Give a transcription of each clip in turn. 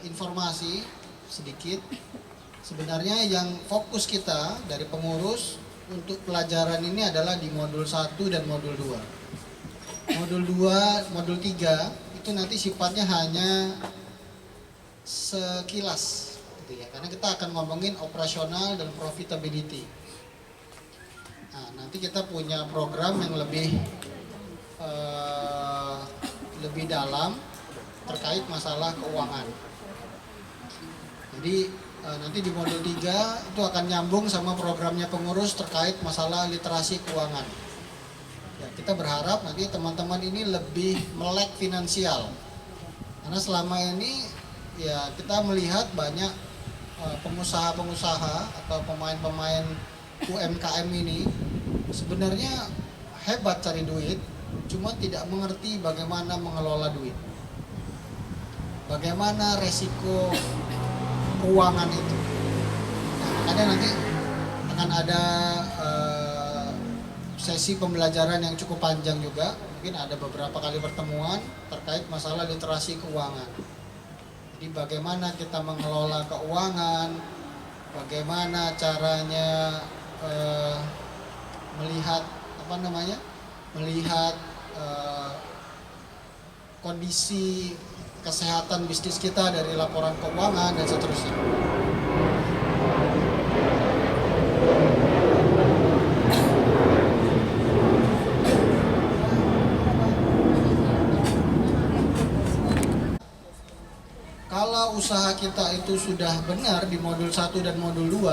informasi sedikit. Sebenarnya yang fokus kita dari pengurus untuk pelajaran ini adalah di modul 1 dan modul 2. Modul 2, modul 3 itu nanti sifatnya hanya sekilas gitu ya. Karena kita akan ngomongin operasional dan profitability. Nah, nanti kita punya program yang lebih dalam terkait masalah keuangan. Jadi nanti di modul 3 itu akan nyambung sama programnya pengurus terkait masalah literasi keuangan. Ya, kita berharap nanti teman-teman ini lebih melek finansial. Karena selama ini ya kita melihat banyak pengusaha-pengusaha atau pemain-pemain UMKM ini sebenarnya hebat cari duit, cuma tidak mengerti bagaimana mengelola duit. Bagaimana resiko keuangan itu. Nah, nanti akan ada sesi pembelajaran yang cukup panjang juga. Mungkin ada beberapa kali pertemuan terkait masalah literasi keuangan. Jadi bagaimana kita mengelola keuangan, bagaimana caranya melihat kondisi kesehatan bisnis kita dari laporan keuangan dan seterusnya. Kalau usaha kita itu sudah benar di modul 1 dan modul 2,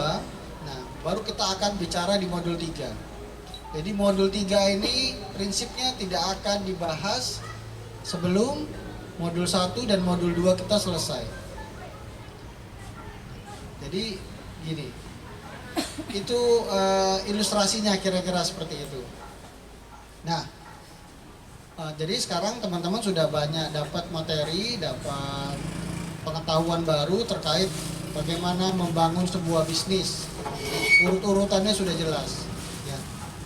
nah baru kita akan bicara di modul 3. Jadi modul 3 ini prinsipnya tidak akan dibahas sebelum modul 1 dan modul 2 kita selesai. Jadi gini, itu ilustrasinya kira-kira seperti itu. Nah, jadi sekarang teman-teman sudah banyak dapat materi, dapat pengetahuan baru terkait bagaimana membangun sebuah bisnis. Urut-urutannya sudah jelas. Ya.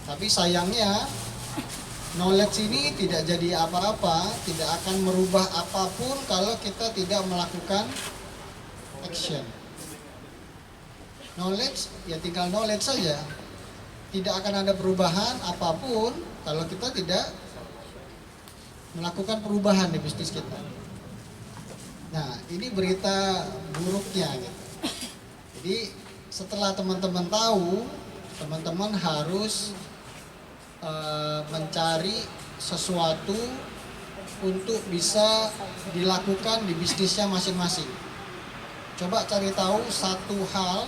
Tapi sayangnya knowledge ini tidak jadi apa-apa, tidak akan merubah apapun kalau kita tidak melakukan action. Knowledge, ya tinggal knowledge saja. Tidak akan ada perubahan apapun kalau kita tidak melakukan perubahan di bisnis kita. Nah, ini berita buruknya gitu. Jadi setelah teman-teman tahu, teman-teman harus mencari sesuatu untuk bisa dilakukan di bisnisnya masing-masing. Coba cari tahu satu hal,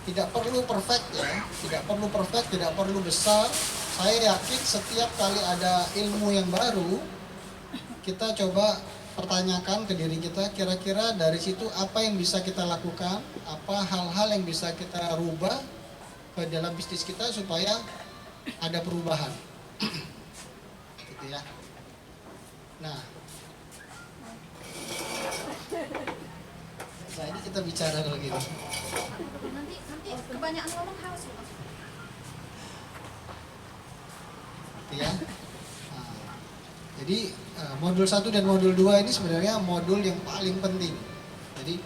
tidak perlu perfect ya, tidak perlu perfect, tidak perlu besar. Saya yakin setiap kali ada ilmu yang baru, kita coba pertanyakan ke diri kita, kira-kira dari situ apa yang bisa kita lakukan, apa hal-hal yang bisa kita rubah ke dalam bisnis kita supaya ada perubahan. Gitu ya. Nah, ini kita bicara kalau gitu. Nanti kebanyakan ngomong harus loh. Gitu ya. Nah, jadi modul 1 dan modul 2 ini sebenarnya modul yang paling penting. Jadi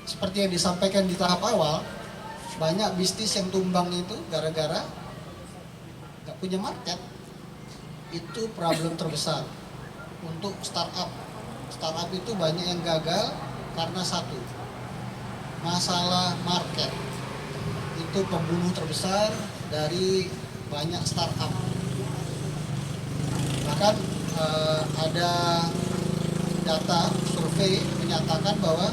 seperti yang disampaikan di tahap awal, banyak bisnis yang tumbang itu gara-gara nggak punya market. Itu problem terbesar untuk startup. Startup itu banyak yang gagal karena satu, masalah market. Itu pembunuh terbesar dari banyak startup. Bahkan ada data survei menyatakan bahwa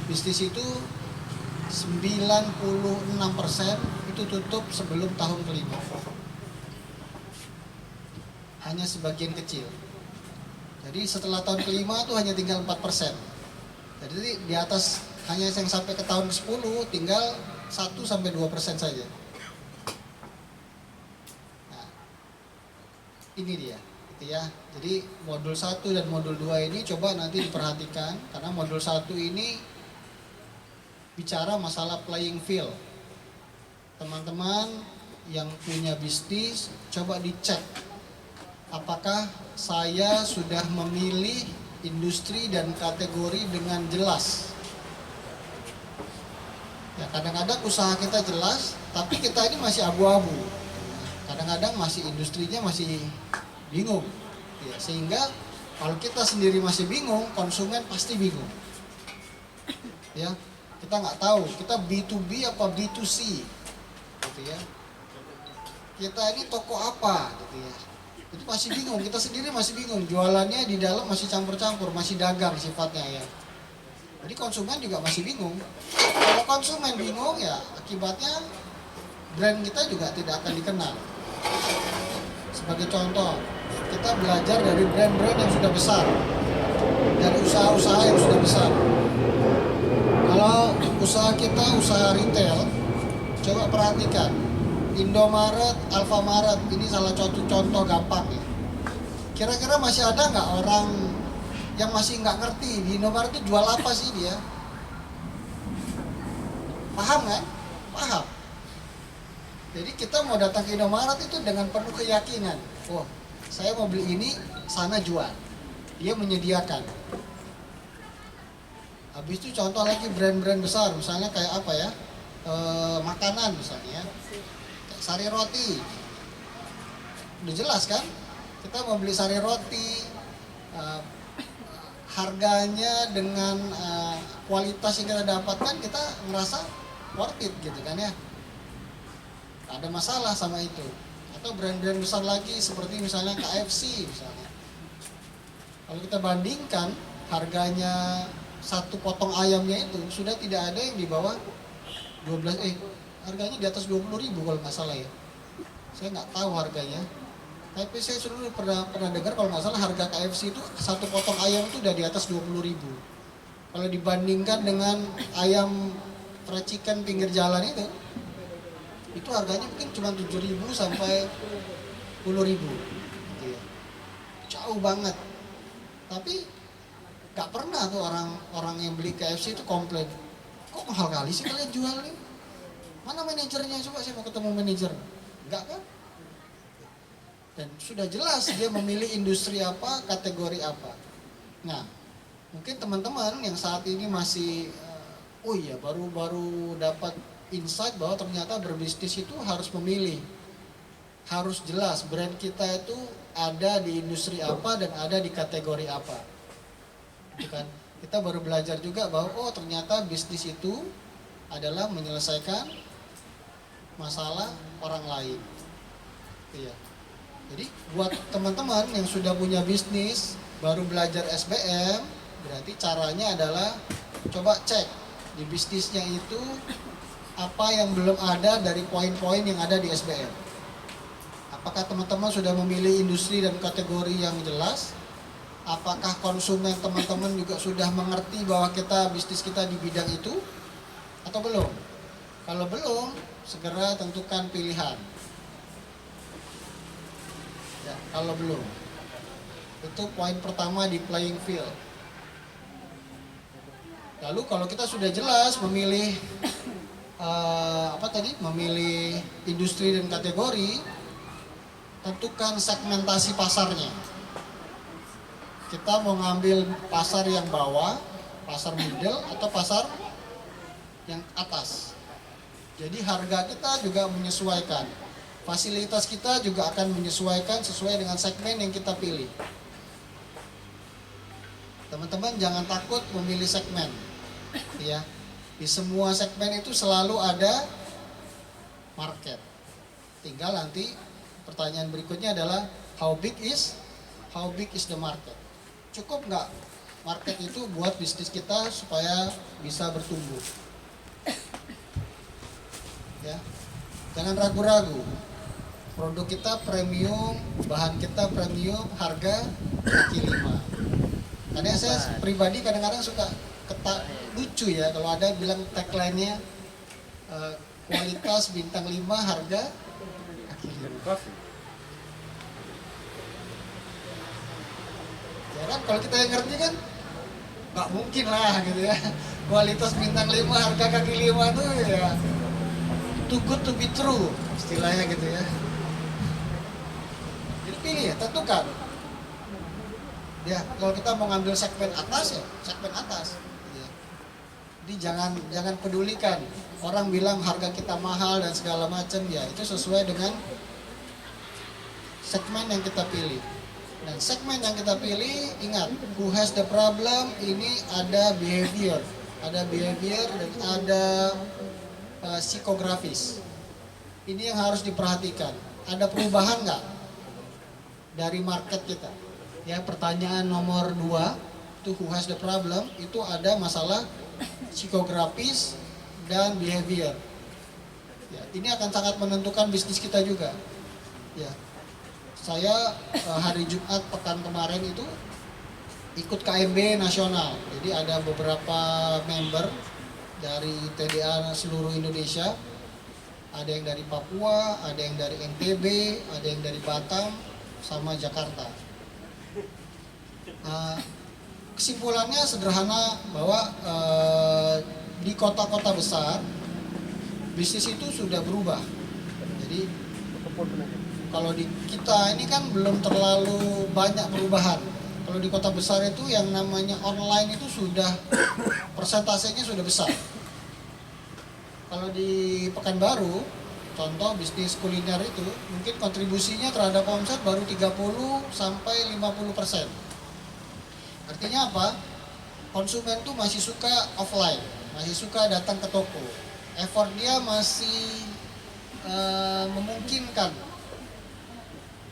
bisnis itu 96% itu tutup sebelum tahun kelima. Hanya sebagian kecil. Jadi setelah tahun kelima itu hanya tinggal 4%. Jadi di atas hanya yang sampai ke tahun ke-10 tinggal 1-2% saja. Nah, ini dia, gitu ya. Jadi modul 1 dan modul 2 ini coba nanti diperhatikan karena modul 1 ini bicara masalah playing field. Teman-teman yang punya bisnis coba dicek apakah saya sudah memilih industri dan kategori dengan jelas. Ya, kadang-kadang usaha kita jelas, tapi kita ini masih abu-abu. Kadang-kadang masih industrinya masih bingung. Ya, sehingga kalau kita sendiri masih bingung, konsumen pasti bingung. Ya, kita nggak tahu kita B2B apa B2C, gitu ya. Kita ini toko apa, gitu ya. Itu masih bingung. Kita sendiri masih bingung. Jualannya di dalam masih campur-campur, masih dagang sifatnya ya. Jadi konsumen juga masih bingung. Kalau konsumen bingung ya akibatnya brand kita juga tidak akan dikenal. Sebagai contoh, kita belajar dari brand-brand yang sudah besar, dari usaha-usaha yang sudah besar. Kalau usaha kita usaha retail, coba perhatikan Indomaret, Alfamaret, ini salah satu contoh gampang ya. Kira-kira masih ada nggak orang yang masih nggak ngerti di Indomaret itu jual apa sih dia? Paham kan? Paham. Jadi kita mau datang ke Indomaret itu dengan penuh keyakinan. Oh, saya mau beli ini, sana jual. Dia menyediakan. Habis itu contoh lagi brand-brand besar, misalnya kayak apa ya? Makanan misalnya, kayak Sari Roti. Udah jelas kan? Kita mau beli Sari Roti, harganya dengan kualitas yang kita dapatkan, kita ngerasa worth it gitu kan ya. Ada masalah sama itu. Atau brand-brand besar lagi seperti misalnya KFC misalnya. Kalau kita bandingkan harganya satu potong ayamnya itu sudah tidak ada yang di bawah 12 harganya di atas 20.000 kalau nggak salah ya. Saya nggak tahu harganya. Tapi saya sudah pernah dengar kalau nggak salah harga KFC itu satu potong ayam itu udah di atas 20.000. Kalau dibandingkan dengan ayam fried chicken pinggir jalan itu harganya mungkin cuma 7.000 sampai 10.000. Gitu ya. Jauh banget. Tapi nggak pernah tuh orang yang beli KFC itu komplain. Kok mahal kali sih kalian jual nih? Mana manajernya? Coba saya mau ketemu manajer. Enggak kan? Dan sudah jelas dia memilih industri apa, kategori apa. Nah, mungkin teman-teman yang saat ini masih, oh iya baru dapat insight bahwa ternyata berbisnis itu harus memilih. Harus jelas brand kita itu ada di industri apa dan ada di kategori apa. Gitu kan? Kita baru belajar juga bahwa oh ternyata bisnis itu adalah menyelesaikan masalah orang lain. Iya. Jadi buat teman-teman yang sudah punya bisnis, baru belajar SBM, berarti caranya adalah coba cek di bisnisnya itu apa yang belum ada dari poin-poin yang ada di SBM. Apakah teman-teman sudah memilih industri dan kategori yang jelas? Apakah konsumen teman-teman juga sudah mengerti bahwa bisnis kita di bidang itu? Atau belum? Kalau belum, segera tentukan pilihan. Ya, kalau belum. Itu poin pertama di playing field. Lalu kalau kita sudah jelas memilih memilih industri dan kategori, tentukan segmentasi pasarnya. Kita mau ngambil pasar yang bawah, pasar middle, atau pasar yang atas. Jadi harga kita juga menyesuaikan. Fasilitas kita juga akan menyesuaikan sesuai dengan segmen yang kita pilih. Teman-teman jangan takut memilih segmen. Ya. Di semua segmen itu selalu ada market. Tinggal nanti pertanyaan berikutnya adalah how big is the market? Cukup nggak market itu buat bisnis kita supaya bisa bertumbuh? Ya, jangan ragu-ragu. Produk kita premium, bahan kita premium, harga kaki lima. Karena saya pribadi kadang-kadang suka lucu ya kalau ada bilang tagline-nya kualitas bintang 5, harga kaki lima. Ya kan kalau kita yang ngerti kan nggak mungkin lah gitu ya. Kualitas bintang 5, harga kaki 5 tuh ya too good to be true istilahnya gitu ya. Jadi pilih ya, tentukan. Ya, kalau kita mau ngambil segmen atas ya segmen atas. Ya. Jadi jangan pedulikan orang bilang harga kita mahal dan segala macam, ya itu sesuai dengan segmen yang kita pilih. Dan segmen yang kita pilih, ingat, who has the problem, ini ada behavior dan ada psikografis. Ini yang harus diperhatikan. Ada perubahan nggak dari market kita? Ya, pertanyaan nomor 2 itu who has the problem, itu ada masalah psikografis dan behavior. Ya, ini akan sangat menentukan bisnis kita juga. Ya, saya hari Jumat pekan kemarin itu ikut KMB nasional. Jadi ada beberapa member dari TDA seluruh Indonesia. Ada yang dari Papua, ada yang dari NTB, ada yang dari Batam, sama Jakarta. Kesimpulannya sederhana bahwa di kota-kota besar bisnis itu sudah berubah. Jadi kalau di kita ini kan belum terlalu banyak perubahan. Kalau di kota besar itu yang namanya online itu sudah persentasenya sudah besar. Kalau di Pekanbaru, contoh bisnis kuliner itu mungkin kontribusinya terhadap omset baru 30 sampai 50%. Artinya apa? Konsumen tuh masih suka offline, masih suka datang ke toko. Effort dia masih memungkinkan.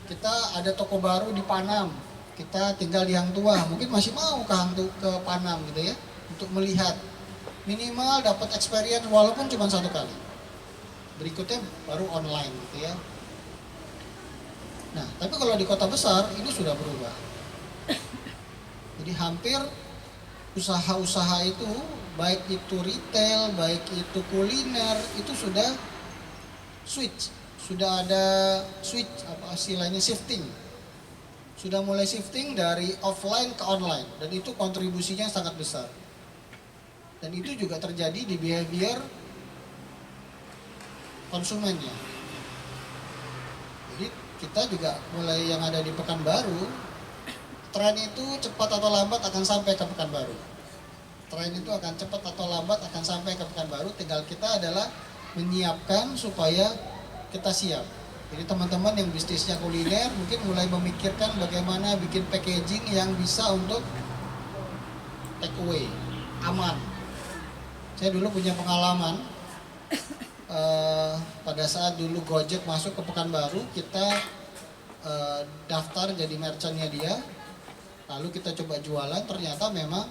Kita ada toko baru di Panam, kita tinggal di Hang Tuah, mungkin masih mau ke Panam gitu ya, untuk melihat minimal dapat experience walaupun cuma 1 kali. Berikutnya baru online gitu ya. Nah, tapi kalau di kota besar ini sudah berubah. Jadi hampir usaha-usaha itu, baik itu retail, baik itu kuliner, itu sudah switch, sudah ada switch, apa istilahnya, shifting. Sudah mulai shifting dari offline ke online, dan itu kontribusinya sangat besar. Dan itu juga terjadi di behavior konsumennya. Jadi kita juga mulai yang ada di Pekanbaru, tren itu cepat atau lambat akan sampai ke Pekanbaru. Tren itu akan cepat atau lambat akan sampai ke Pekanbaru, tinggal kita adalah menyiapkan supaya kita siap. Jadi teman-teman yang bisnisnya kuliner mungkin mulai memikirkan bagaimana bikin packaging yang bisa untuk take away, aman. Saya dulu punya pengalaman, pada saat dulu Gojek masuk ke Pekanbaru, kita daftar jadi merchantnya dia, lalu kita coba jualan, ternyata memang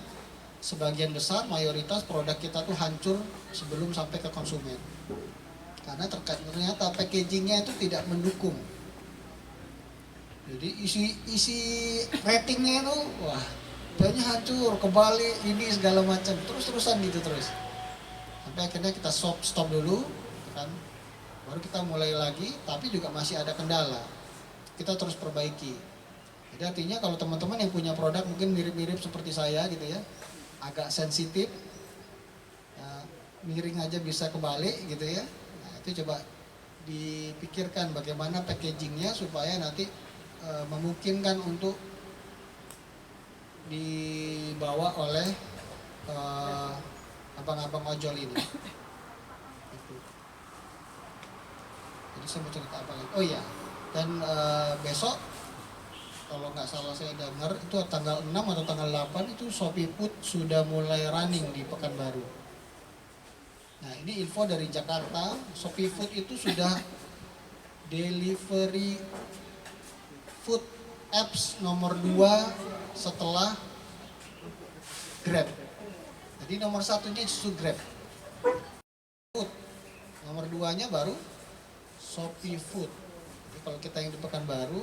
sebagian besar, mayoritas produk kita tuh hancur sebelum sampai ke konsumen. Karena ternyata packagingnya itu tidak mendukung. Jadi isi ratingnya itu, wah, banyak hancur, kebalik, ini segala macam, terus-terusan gitu terus. Sampai akhirnya kita stop dulu, kan? Baru kita mulai lagi, tapi juga masih ada kendala. Kita terus perbaiki. Jadi artinya kalau teman-teman yang punya produk mungkin mirip-mirip seperti saya gitu ya, agak sensitif, miring aja bisa kebalik gitu ya. Nah, itu coba dipikirkan bagaimana packagingnya supaya nanti memungkinkan untuk dibawa oleh abang-abang ojol ini. Gitu. Jadi saya mau cerita apa lagi? Oh iya, dan besok kalau nggak salah saya dengar itu tanggal 6 atau tanggal 8 itu Shopee Food sudah mulai running di Pekanbaru. Nah, ini info dari Jakarta, Shopee Food itu sudah delivery food apps nomor 2 setelah Grab. Jadi nomor 1-nya justru Grab. Food. Nomor 2-nya baru Shopee Food. Jadi kalau kita yang di Pekanbaru,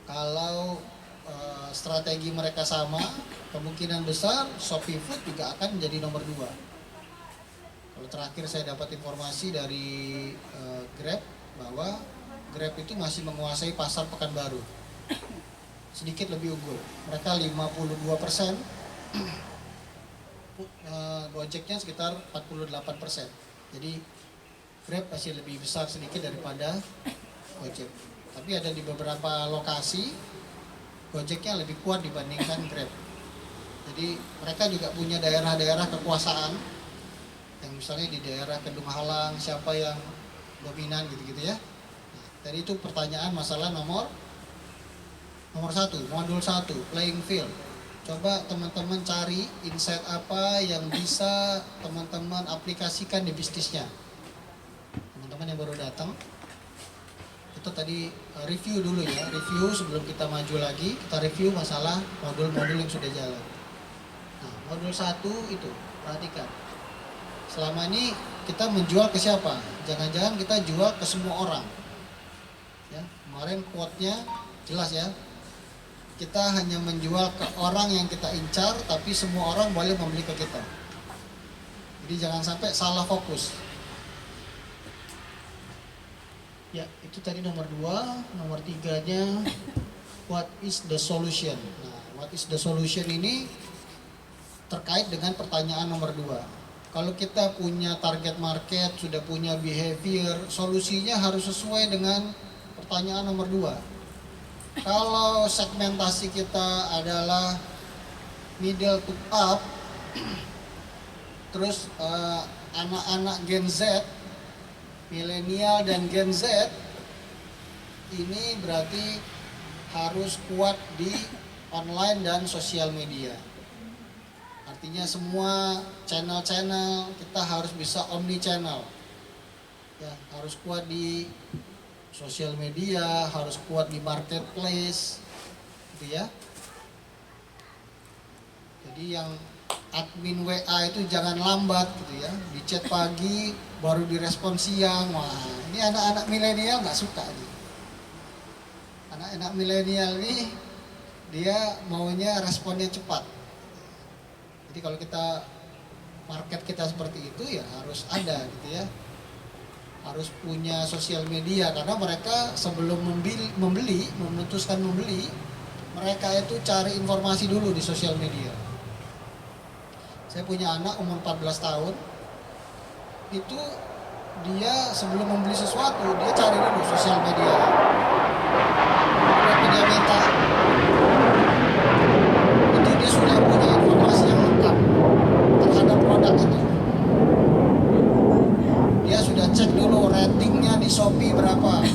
kalau strategi mereka sama, kemungkinan besar Shopee Food juga akan menjadi nomor 2. Kalau terakhir saya dapat informasi dari Grab bahwa Grab itu masih menguasai pasar Pekanbaru, sedikit lebih unggul. Mereka 52%, Gojeknya sekitar 48%. Jadi Grab masih lebih besar sedikit daripada Gojek. Tapi ada di beberapa lokasi Gojeknya lebih kuat dibandingkan Grab. Jadi mereka juga punya daerah-daerah kekuasaan, yang misalnya di daerah Kedung Halang siapa yang dominan gitu-gitu ya. Nah, tadi itu pertanyaan masalah nomor 1, modul 1, playing field. Coba teman-teman cari insight apa yang bisa teman-teman aplikasikan di bisnisnya. Teman-teman yang baru datang, itu tadi review dulu ya, review sebelum kita maju lagi, kita review masalah modul-modul yang sudah jalan. Nah, modul 1 itu, perhatikan. Selama ini kita menjual ke siapa? Jangan-jangan kita jual ke semua orang. Ya, kemarin quote-nya jelas ya. Kita hanya menjual ke orang yang kita incar, tapi semua orang boleh membeli ke kita. Jadi jangan sampai salah fokus. Ya, itu tadi nomor 2, nomor 3-nya what is the solution. Nah, what is the solution ini terkait dengan pertanyaan nomor 2. Kalau kita punya target market, sudah punya behavior, solusinya harus sesuai dengan pertanyaan nomor 2. Kalau segmentasi kita adalah middle to up, terus anak-anak Gen Z, milenial dan Gen Z, ini berarti harus kuat di online dan sosial media. Artinya semua channel-channel kita harus bisa omni channel. Ya, harus kuat di sosial media, harus kuat di marketplace, gitu ya. Jadi yang admin WA itu jangan lambat gitu ya. Di chat pagi baru direspon siang. Wah, ini anak-anak milenial nggak suka nih. Anak-anak milenial nih dia maunya responnya cepat. Jadi kalau kita market kita seperti itu ya harus ada gitu ya. Harus punya sosial media karena mereka sebelum memutuskan membeli, mereka itu cari informasi dulu di sosial media. Saya punya anak umur 14 tahun, itu dia sebelum membeli sesuatu, dia cari dulu sosial media. Berapa dia minta, itu dia sudah punya informasi yang lengkap terhadap produk itu. Dia sudah cek dulu ratingnya di Shopee berapa,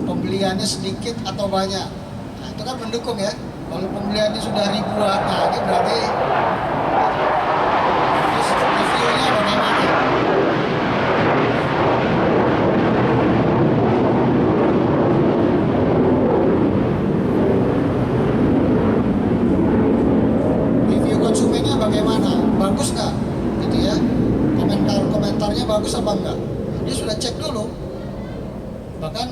pembeliannya sedikit atau banyak. Nah itu kan mendukung ya. Kalau pembeliannya sudah ribuan, nah ini berarti terus reviewnya bagaimana? Review konsumennya bagaimana? Bagus nggak? Gitu ya. Komentarnya bagus apa enggak? Dia sudah cek dulu. Bahkan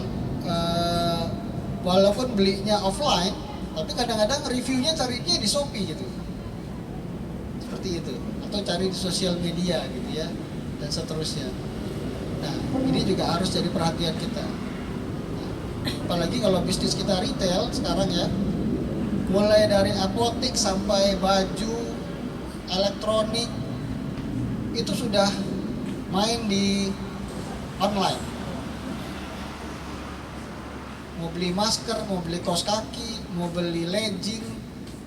walaupun belinya offline, tapi kadang-kadang reviewnya carinya di Shopee gitu. Seperti itu. Atau cari di sosial media gitu ya. Dan seterusnya. Nah, ini juga harus jadi perhatian kita. Nah, apalagi kalau bisnis kita retail sekarang ya. Mulai dari apotek sampai baju, elektronik, itu sudah main di online. Mau beli masker, mau beli kaos kaki, mau beli legging,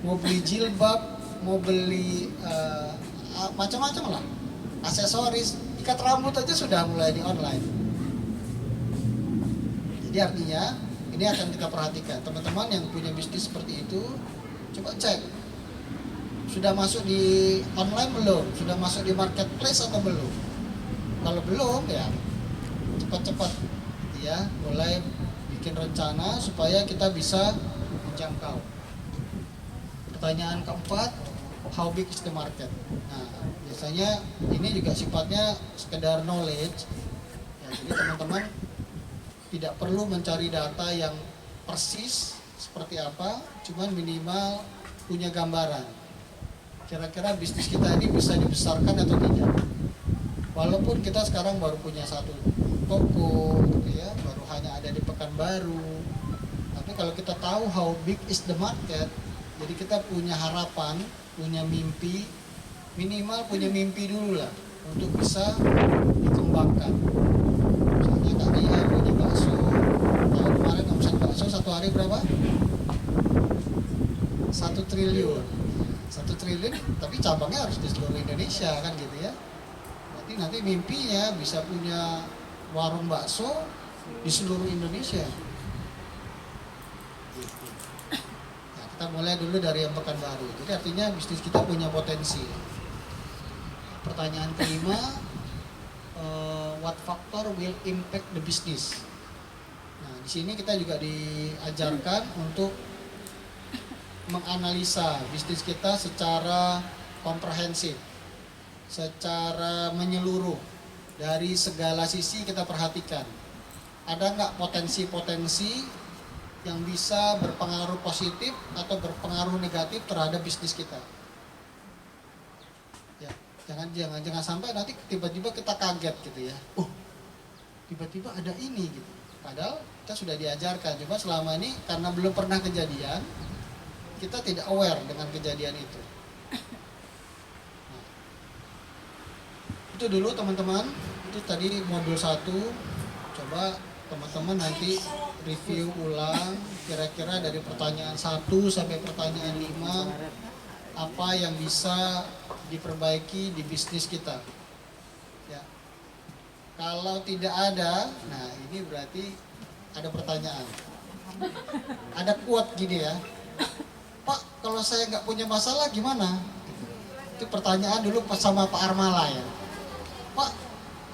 mau beli jilbab, mau beli macam-macam lah, aksesoris, ikat rambut aja sudah mulai di online. Jadi artinya ini akan kita perhatikan. Teman-teman yang punya bisnis seperti itu, coba cek. Sudah masuk di online belum? Sudah masuk di marketplace atau belum? Kalau belum ya cepat-cepat ya mulai bikin rencana supaya kita bisa menjangkau. Pertanyaan keempat, how big is the market? Nah, biasanya ini juga sifatnya sekedar knowledge. Ya, jadi teman-teman tidak perlu mencari data yang persis seperti apa, cuman minimal punya gambaran. Kira-kira bisnis kita ini bisa dibesarkan atau tidak. Walaupun kita sekarang baru punya satu toko gitu ya, baru hanya ada di Pekanbaru. Tapi kalau kita tahu how big is the market, jadi kita punya harapan, punya mimpi, minimal punya mimpi dulu lah untuk bisa dikembangkan. Misalnya Kak Ria punya bakso, tahun kemarin omset bakso satu hari berapa? 1 triliun. 1 triliun, tapi cabangnya harus di seluruh Indonesia kan gitu ya. Berarti nanti mimpinya bisa punya warung bakso di seluruh Indonesia. Gitu. Nah, kita mulai dulu dari yang Pekanbaru. Jadi artinya bisnis kita punya potensi. Pertanyaan kelima, what factor will impact the business? Nah, di sini kita juga diajarkan untuk menganalisa bisnis kita secara komprehensif, secara menyeluruh, dari segala sisi kita perhatikan. Ada nggak potensi-potensi yang bisa berpengaruh positif atau berpengaruh negatif terhadap bisnis kita? Ya, jangan sampai nanti tiba-tiba kita kaget gitu ya. Oh, tiba-tiba ada ini gitu. Padahal kita sudah diajarkan. Cuma selama ini karena belum pernah kejadian, kita tidak aware dengan kejadian itu. Nah, itu dulu teman-teman. Itu tadi modul 1. Coba teman-teman nanti review ulang kira-kira dari pertanyaan 1 sampai pertanyaan 5 apa yang bisa diperbaiki di bisnis kita. Ya. Kalau tidak ada, nah ini berarti ada pertanyaan. Ada quote gini ya. Pak, kalau saya nggak punya masalah gimana? Itu pertanyaan dulu sama Pak Armala ya. Pak,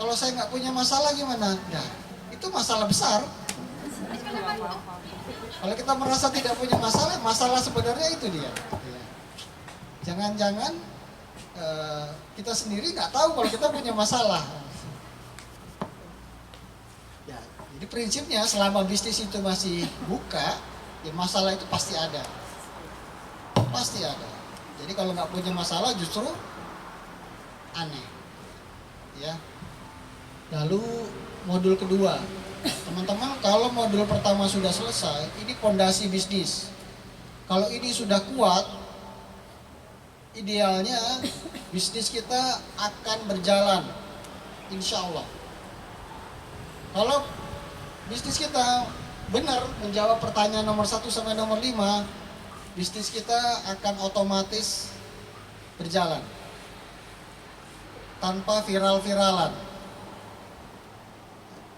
kalau saya nggak punya masalah gimana? Nah, itu masalah besar. Kalau kita merasa tidak punya masalah, masalah sebenarnya itu dia. Jangan-jangan kita sendiri nggak tahu kalau kita punya masalah. Ya, jadi prinsipnya selama bisnis itu masih buka, ya masalah itu pasti ada. Pasti ada. Jadi kalau nggak punya masalah justru aneh. Ya. Lalu modul kedua, teman-teman, kalau modul pertama sudah selesai, ini fondasi bisnis. Kalau ini sudah kuat, idealnya bisnis kita akan berjalan, insya Allah. Kalau bisnis kita benar menjawab pertanyaan nomor 1 sampai nomor 5, bisnis kita akan otomatis berjalan tanpa viral-viralan.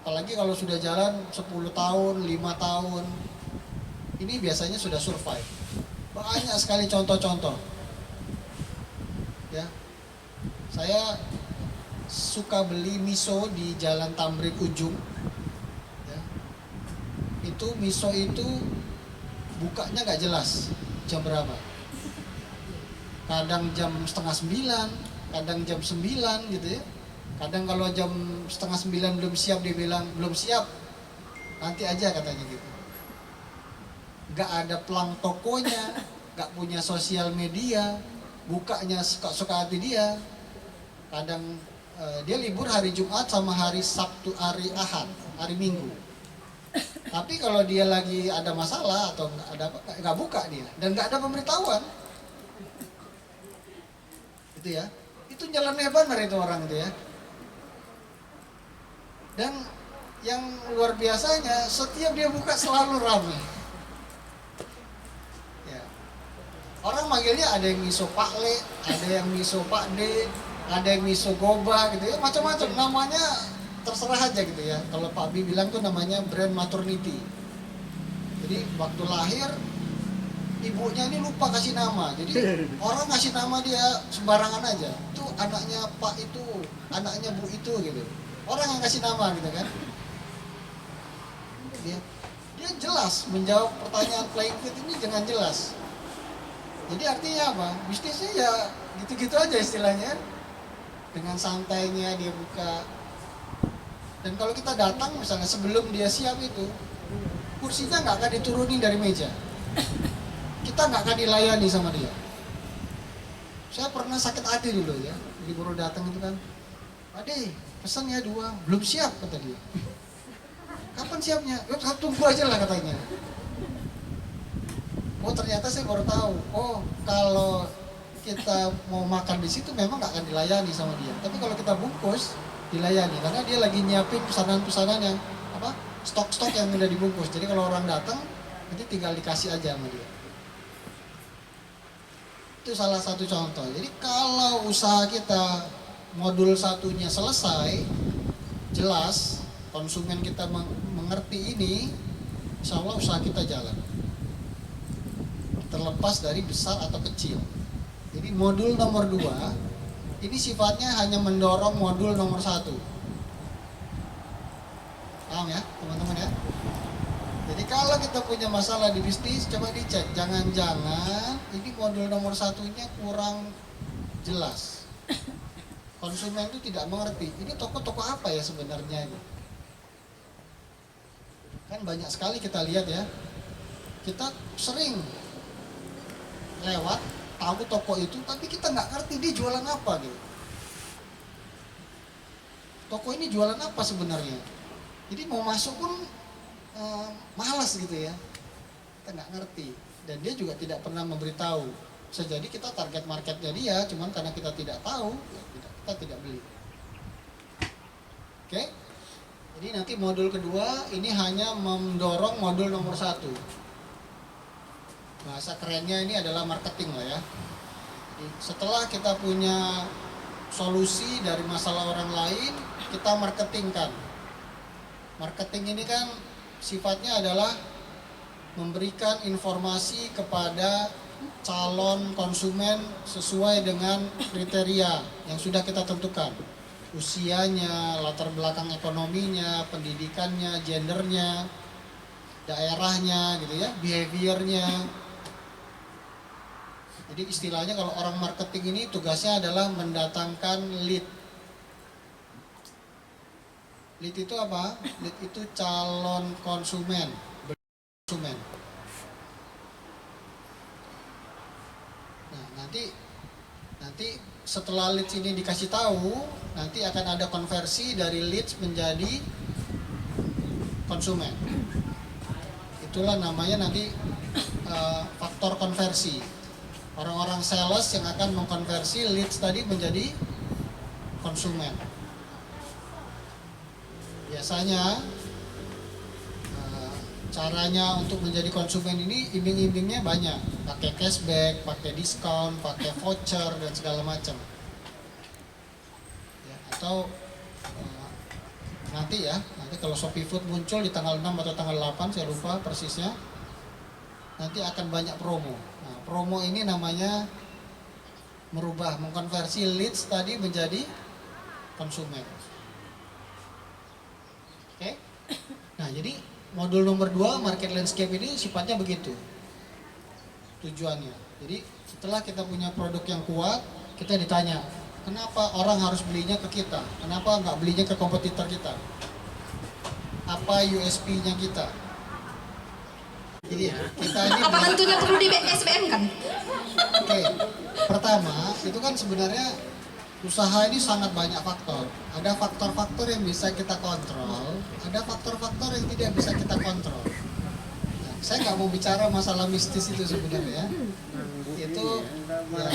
Apalagi kalau sudah jalan 10 tahun, 5 tahun, ini biasanya sudah survive. Banyak sekali contoh-contoh. Ya, saya suka beli miso di Jalan Tamrin Ujung. Ya. Itu miso itu bukanya nggak jelas jam berapa. Kadang jam setengah 9, kadang jam 9 gitu ya. Kadang kalau jam setengah 9 belum siap, dia bilang belum siap, nanti aja katanya gitu. Nggak ada pelang tokonya, nggak punya sosial media, bukanya suka-suka hati dia. Kadang dia libur hari Jumat sama hari Sabtu, hari Ahad, hari Minggu. Tapi kalau dia lagi ada masalah atau nggak buka dia, dan nggak ada pemberitahuan. Itu ya, itu nyeleneh benar itu orang itu ya. Dan yang luar biasanya, setiap dia buka selalu ramai. Ya. Orang manggilnya ada yang miso Pak Le, ada yang miso Pak D, ada yang miso Goba gitu ya, macam-macam namanya terserah aja gitu ya. Kalau Pak Bi bilang tuh namanya brand maternity. Jadi waktu lahir ibunya ini lupa kasih nama, jadi orang ngasih nama dia sembarangan aja. Itu anaknya Pak itu, anaknya Bu itu gitu. Orang yang kasih nama gitu kan. Dia jelas menjawab pertanyaan playing field ini dengan jelas. Jadi artinya apa? Bisnisnya ya gitu-gitu aja istilahnya. Dengan santainya dia buka. Dan kalau kita datang misalnya sebelum dia siap itu, kursinya nggak akan diturunin dari meja. Kita nggak akan dilayani sama dia. Saya pernah sakit hati dulu ya, jadi baru datang itu kan, Ade, pesan ya 2, belum siap kata dia. Kapan siapnya? Tunggu aja lah katanya. Oh ternyata saya baru tahu. Oh kalau kita mau makan di situ memang nggak akan dilayani sama dia. Tapi kalau kita bungkus dilayani karena dia lagi nyiapin pesanan-pesanan yang apa? Stok-stok yang udah dibungkus. Jadi kalau orang datang nanti tinggal dikasih aja sama dia. Itu salah satu contoh. Jadi kalau usaha kita modul satunya selesai, jelas, konsumen kita mengerti ini, insya Allah usaha kita jalan. Terlepas dari besar atau kecil. Jadi modul nomor 2, ini sifatnya hanya mendorong modul nomor 1. Paham ya teman-teman ya? Jadi kalau kita punya masalah di bisnis, coba dicek. Jangan-jangan ini modul nomor 1-nya kurang jelas. Konsumen itu tidak mengerti. Ini toko-toko apa ya sebenarnya? Kan banyak sekali kita lihat ya. Kita sering lewat, tahu toko itu, tapi kita nggak ngerti dia jualan apa gitu. Toko ini jualan apa sebenarnya? Jadi mau masuk pun malas gitu ya, kita nggak ngerti, dan dia juga tidak pernah memberitahu. Bisa jadi kita target marketnya dia, cuman karena kita tidak tahu, ya kita tidak beli. Oke, jadi nanti modul kedua ini hanya mendorong modul nomor 1. Bahasa kerennya ini adalah marketing lah ya. Jadi setelah kita punya solusi dari masalah orang lain, kita marketingkan. Marketing ini kan sifatnya adalah memberikan informasi kepada calon konsumen sesuai dengan kriteria yang sudah kita tentukan. Usianya, latar belakang ekonominya, pendidikannya, gendernya, daerahnya gitu ya, behaviornya. Jadi istilahnya kalau orang marketing ini tugasnya adalah mendatangkan lead. Lead itu apa? Lead itu calon konsumen. Nah, nanti setelah leads ini dikasih tahu, nanti akan ada konversi dari leads menjadi konsumen. Itulah namanya nanti faktor konversi. Orang-orang sales yang akan mengkonversi leads tadi menjadi konsumen. Biasanya caranya untuk menjadi konsumen ini iming-imingnya banyak, pakai cashback, pakai diskon, pakai voucher dan segala macam. Ya, atau nanti kalau Shopee Food muncul di tanggal 6 atau tanggal 8, saya lupa persisnya, nanti akan banyak promo. Nah, promo ini namanya mengkonversi leads tadi menjadi konsumen. Oke. Nah, jadi modul nomor 2 market landscape ini sifatnya begitu tujuannya. Jadi setelah kita punya produk yang kuat, kita ditanya, kenapa orang harus belinya ke kita? Kenapa nggak belinya ke kompetitor kita? Apa USP-nya kita? Jadi kita ini Apa tentunya perlu di SBM kan? Oke. Pertama, itu kan sebenarnya usaha ini sangat banyak faktor. Ada faktor-faktor yang bisa kita kontrol, ada faktor-faktor yang tidak bisa kita kontrol. Nah, saya nggak mau bicara masalah mistis itu sebenarnya. Itu ya,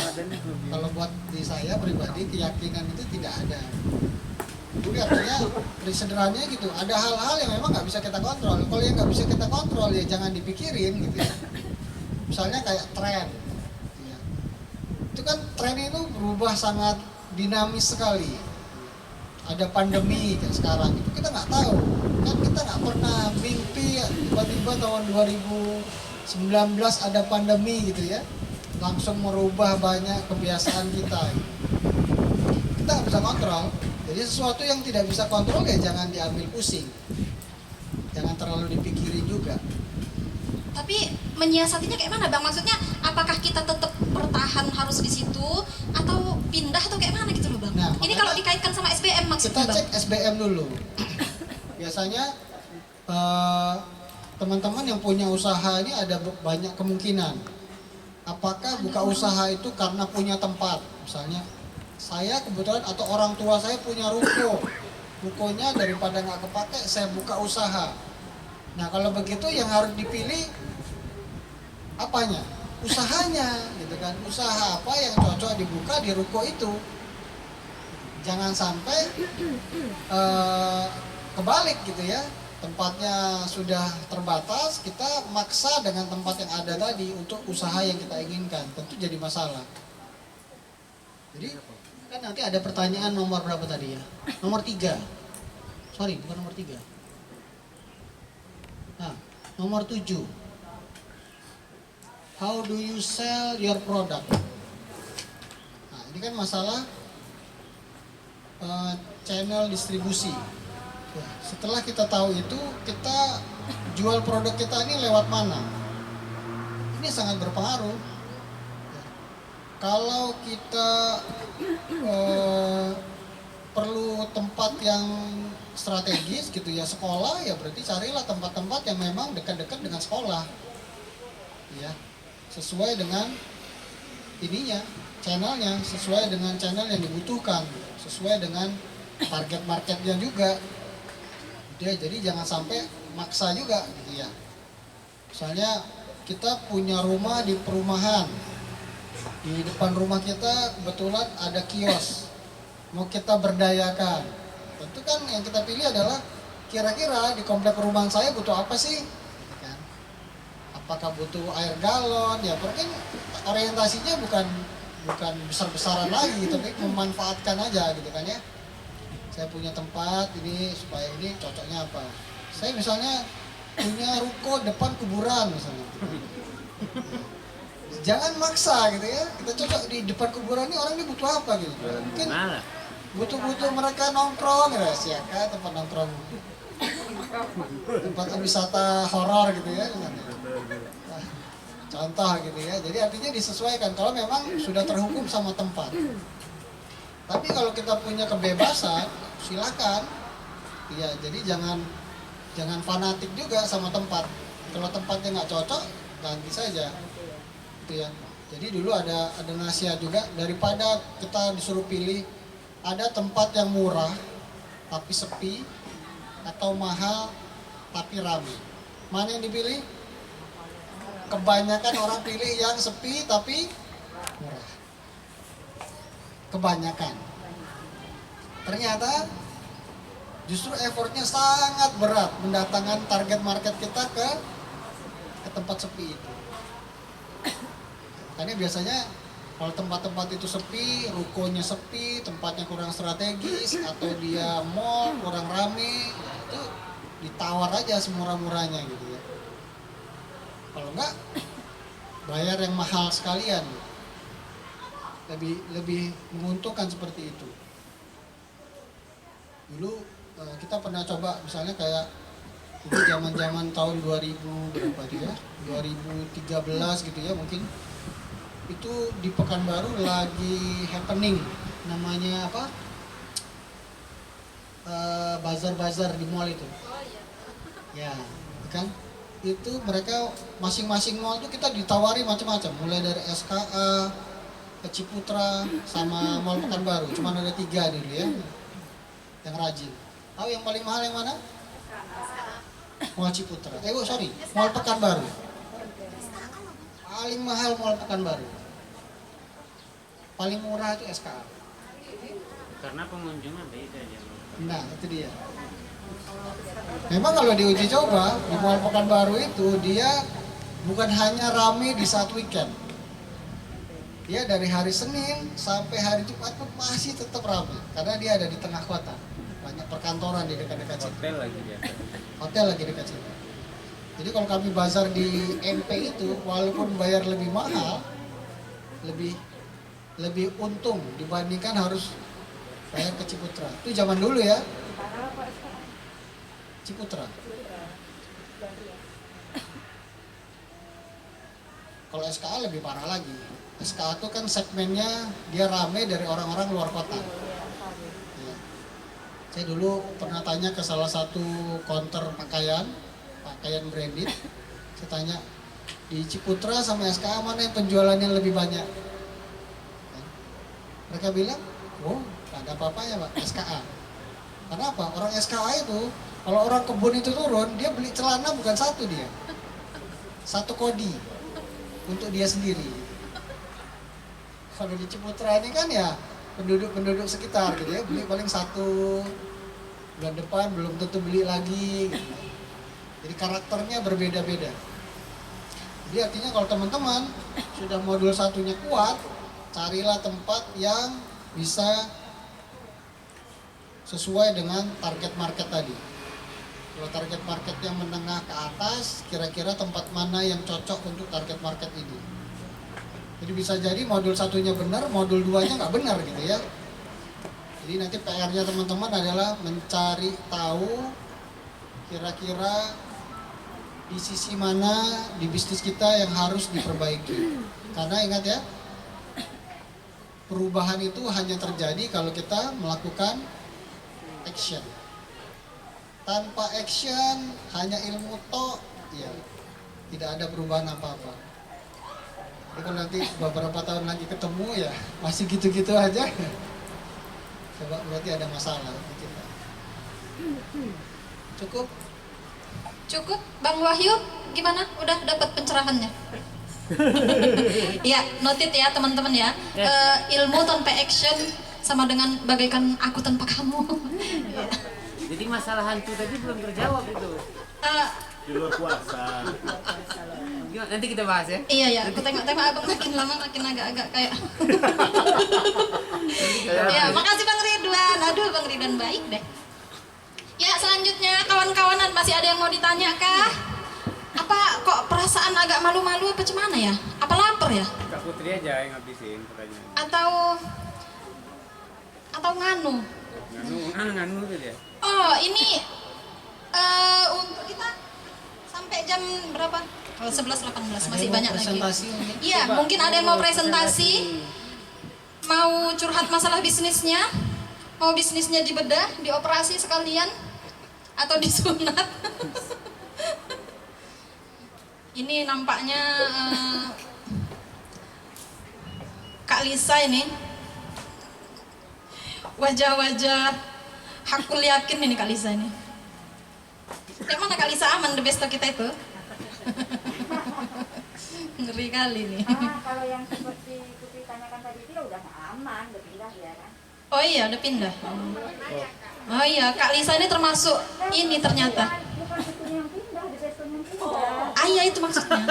kalau buat di saya pribadi keyakinan itu tidak ada. Jadi artinya sederhananya gitu, ada hal-hal yang memang nggak bisa kita kontrol. Kalau yang nggak bisa kita kontrol ya jangan dipikirin gitu ya. Misalnya kayak tren. Ya. Itu kan tren itu berubah sangat dinamis sekali. Ada pandemi kayak sekarang itu kita nggak tahu, kan kita nggak pernah mimpi tiba-tiba tahun 2019 ada pandemi gitu ya, langsung merubah banyak kebiasaan kita. Kita nggak bisa kontrol. Jadi sesuatu yang tidak bisa kontrol ya jangan diambil pusing, jangan terlalu dipikirin juga. Tapi menyiasatinya kayak mana Bang? Maksudnya apakah kita tetap bertahan harus di situ atau pindah atau kayak mana gitu loh Bang? Nah, ini kalau dikaitkan sama SBM maksudnya kita Bang? cek SBM dulu. Biasanya teman-teman yang punya usaha ini ada banyak kemungkinan. Apakah buka usaha itu karena punya tempat? Misalnya saya kebetulan atau orang tua saya punya rukonya daripada nggak kepake saya buka usaha. Nah kalau begitu yang harus dipilih apanya? Usahanya gitu kan. Usaha apa yang cocok dibuka di ruko itu. Jangan sampai kebalik gitu ya. Tempatnya sudah terbatas, kita maksa dengan tempat yang ada tadi untuk usaha yang kita inginkan. Tentu jadi masalah. Jadi kan nanti ada pertanyaan nomor berapa tadi ya? Nomor 3. Sorry, bukan nomor 3. Nah, nomor 7. How do you sell your product? Nah, ini kan masalah channel distribusi. Ya, setelah kita tahu itu, kita jual produk kita ini lewat mana? Ini sangat berpengaruh. Ya, kalau kita perlu tempat yang strategis gitu ya, sekolah, ya berarti carilah tempat-tempat yang memang dekat-dekat dengan sekolah. Ya, sesuai dengan ininya, channelnya, sesuai dengan channel yang dibutuhkan, sesuai dengan target marketnya juga. Ya, jadi jangan sampai maksa juga gitu ya. Misalnya kita punya rumah di perumahan, di depan rumah kita kebetulan ada kios, mau kita berdayakan. Tentu kan yang kita pilih adalah kira-kira di komplek perumahan saya butuh apa sih? Kan? Apakah butuh air galon? Ya mungkin orientasinya bukan besar-besaran lagi, tapi memanfaatkan aja gitu kan ya. Saya punya tempat ini supaya ini cocoknya apa? Saya misalnya punya ruko depan kuburan misalnya. Jangan maksa gitu ya. Kita cocok di depan kuburan ini, orang ini butuh apa gitu. Mungkin butuh mereka nongkrong ya, siapa tempat nongkrong, tempat wisata horor gitu ya. Contoh gitu ya. Jadi artinya disesuaikan kalau memang sudah terhukum sama tempat. Tapi kalau kita punya kebebasan, silakan. Ya, jadi jangan fanatik juga sama tempat. Kalau tempatnya nggak cocok, ganti saja. Gitu ya. Jadi dulu ada nasihat juga, daripada kita disuruh pilih ada tempat yang murah tapi sepi atau mahal tapi ramai. Mana yang dipilih? Kebanyakan orang pilih yang sepi tapi murah. Kebanyakan. Ternyata justru effortnya sangat berat mendatangkan target market kita ke tempat sepi itu. Karena biasanya kalau tempat-tempat itu sepi, rukonya sepi, tempatnya kurang strategis, atau dia mall kurang rame, ya itu ditawar aja semurah-murahnya gitu ya. Kalau enggak, bayar yang mahal sekalian. Lebih menguntungkan seperti itu. Dulu kita pernah coba misalnya kayak itu zaman-zaman tahun 2000 berapa tuh ya? 2013 gitu ya mungkin. Itu di Pekanbaru lagi happening, namanya apa? Bazar-bazar di mall itu. Ya, kan? Itu mereka masing-masing mall itu kita ditawari macam-macam, mulai dari SKA, ke Ciputra, sama Mall Pekanbaru. Cuma ada 3 dulu ya yang rajin. Tahu yang paling mahal yang mana? Mall Ciputra. Mall Pekanbaru. Paling mahal Mall Pekanbaru. Paling murah itu SKA. Karena pengunjungnya beda ya. Nah, itu dia. Memang kalau diuji coba di Mall Pekanbaru itu dia bukan hanya rame di saat weekend. Dia dari hari Senin sampai hari Jumat pun masih tetap ramai karena dia ada di tengah kota. Banyak perkantoran di dekat-dekat situ. Hotel lagi dia. Hotel lagi dekat situ. Jadi kalau kami bazar di MP itu walaupun bayar lebih mahal, lebih untung dibandingkan harus bayar ke Ciputra. Itu zaman dulu ya. Ciputra. Kalau SKA lebih parah lagi. SKA itu kan segmennya dia rame dari orang-orang luar kota. Ya. Saya dulu pernah tanya ke salah satu counter pakaian branded. Saya tanya, di Ciputra sama SKA mana yang penjualannya lebih banyak? Mereka bilang, oh gak ada apa-apanya Pak, SKA. Karena apa? Orang SKA itu, kalau orang kebun itu turun, dia beli celana bukan satu dia. Satu kodi untuk dia sendiri. Kalau di Ciputra ini kan ya penduduk sekitar gitu ya, beli paling satu, bulan depan belum tentu beli lagi gitu. Jadi karakternya berbeda-beda. Jadi artinya kalau teman-teman sudah modul satunya kuat, carilah tempat yang bisa sesuai dengan target market tadi. Kalau target market yang menengah ke atas, kira-kira tempat mana yang cocok untuk target market ini. Jadi bisa jadi modul satunya benar, modul 2-nya nggak benar gitu ya. Jadi nanti PR-nya teman-teman adalah mencari tahu kira-kira di sisi mana di bisnis kita yang harus diperbaiki. Karena ingat ya, perubahan itu hanya terjadi kalau kita melakukan action. Tanpa action, hanya ilmu tok, ya tidak ada perubahan apa-apa. Jadi kalau nanti beberapa tahun lagi ketemu ya masih gitu-gitu aja, coba berarti ada masalah di kita. Cukup? Cukup, Bang Wahyu, gimana? Udah dapat pencerahannya? Ya, noted ya teman-teman ya. Ilmu tanpa action sama dengan bagaikan aku tanpa kamu. Jadi masalah hantu tadi belum terjawab itu. Di luar kuasa. Gimana? Nanti kita bahas ya. Iya ya, aku tengok-tengok abang makin lama makin agak-agak kayak. Ya, makasih Bang Ridwan. Aduh, Bang Ridwan baik deh. Ya, selanjutnya kawan-kawanan masih ada yang mau ditanya kah? Apa kok perasaan agak malu-malu apa gimana ya? Apa lapar ya? Kak Putri aja yang ngabisin pertanyaan. Atau nganu? Nganu tuh dia. Oh, ini untuk kita sampai jam berapa? Oh, 11.18 masih Ada banyak mau lagi. presentasi mungkin? Iya, mungkin ada yang mau presentasi, mau curhat masalah bisnisnya, mau bisnisnya dibedah, dioperasi sekalian, atau disunat. Ini nampaknya Kak Lisa ini wajah-wajah hakul yakin ini Kak Lisa ini. Kayak mana Kak Lisa aman the besto kita itu? Ngeri kali nih. Kalau yang seperti Putri tanyakan tadi itu udah aman, udah pindah ya kan? Oh iya, udah pindah. Oh iya, Kak Lisa ini termasuk ini ternyata. Bukan itu yang pindah, di besto yang pindah. Ah iya itu maksudnya.